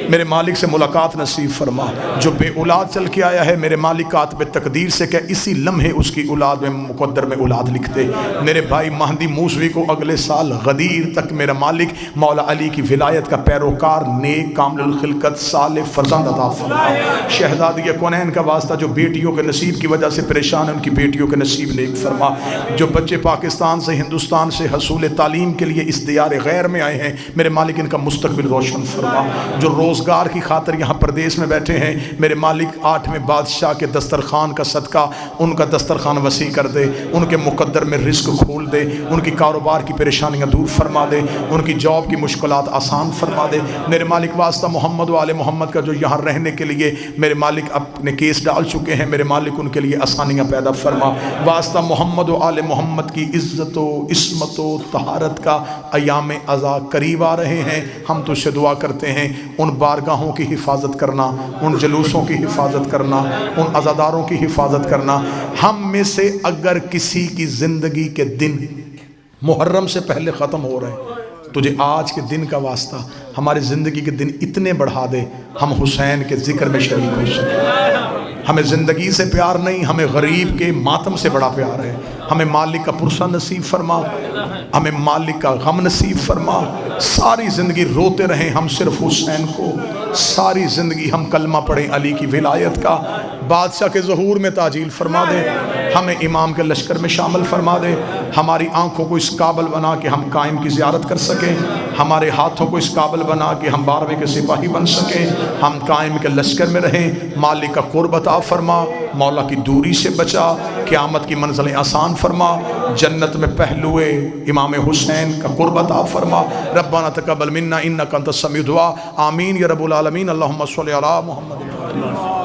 میرے مالک سے ملاقات نصیب فرما۔ جو بے اولاد چل کے آیا ہے میرے مالک کاتب تقدیر سے کہ اسی لمحے اس کی اولاد میں مقدر میں اولاد لکھ دے۔ میرے بھائی مہدی موسوی کو اگلے سال غدیر تک میرا مالک مولا علی کی ولایت کا پیروکار، نیک، کامل الخلقت، صالح فرزند عطا فرما۔ شہزادی کونین کا واسطہ جو بیٹیوں کے نصیب کی وجہ سے پریشان ہیں ان کی بیٹیوں کے نصیب نیک فرما۔ جو بچے پاکستان سے ہندوستان سے حصول تعلیم کے لیے اس دیار غیر میں آئے ہیں میرے مالک ان کا مستقبل روشن فرما۔ جو روزگار روزگار کی خاطر یہاں پردیس میں بیٹھے ہیں، میرے مالک 8ویں بادشاہ کے دسترخوان کا صدقہ ان کا دسترخوان وسیع کر دے، ان کے مقدر میں رزق کھول دے، ان کی کاروبار کی پریشانیاں دور فرما دے، ان کی جاب کی مشکلات آسان فرما دے۔ میرے مالک واسطہ محمد و آل محمد کا جو یہاں رہنے کے لیے میرے مالک اپنے کیس ڈال چکے ہیں، میرے مالک ان کے لیے آسانیاں پیدا فرما۔ واسطہ محمد و آل محمد کی عزت و عصمت و طہارت کا ایام عزا قریب آ رہے ہیں، ہم تو سے دعا کرتے ہیں ان بارگاہوں کی حفاظت کرنا، ان جلوسوں کی حفاظت کرنا، ان عزاداروں کی حفاظت کرنا۔ ہم میں سے اگر کسی کی زندگی کے دن محرم سے پہلے ختم ہو رہے ہیں، تجھے آج کے دن کا واسطہ ہماری زندگی کے دن اتنے بڑھا دے ہم حسین کے ذکر میں شریک ہو سکیں۔ ہمیں زندگی سے پیار نہیں، ہمیں غریب کے ماتم سے بڑا پیار ہے۔ ہمیں مالک کا پرسہ نصیب فرما، ہمیں مالک کا غم نصیب فرما، ساری زندگی روتے رہیں ہم صرف حسین کو، ساری زندگی ہم کلمہ پڑھیں علی کی ولایت کا، بادشاہ کے ظہور میں تعجیل فرما دے، ہمیں امام کے لشکر میں شامل فرما دے، ہماری آنکھوں کو اس قابل بنا کہ ہم قائم کی زیارت کر سکیں، ہمارے ہاتھوں کو اس قابل بنا کہ ہم 12ویں کے سپاہی بن سکیں، ہم قائم کے لشکر میں رہیں، مالک کا قرب عطا فرما، مولا کی دوری سے بچا، قیامت کی منزلیں آسان فرما، جنت میں پہلوئے امام حسین کا قرب عطا فرما۔ ربنا تقبل منا انک انت السمیع الدعاء، آمین یا رب العالمین، اللہم صلی علی محمد۔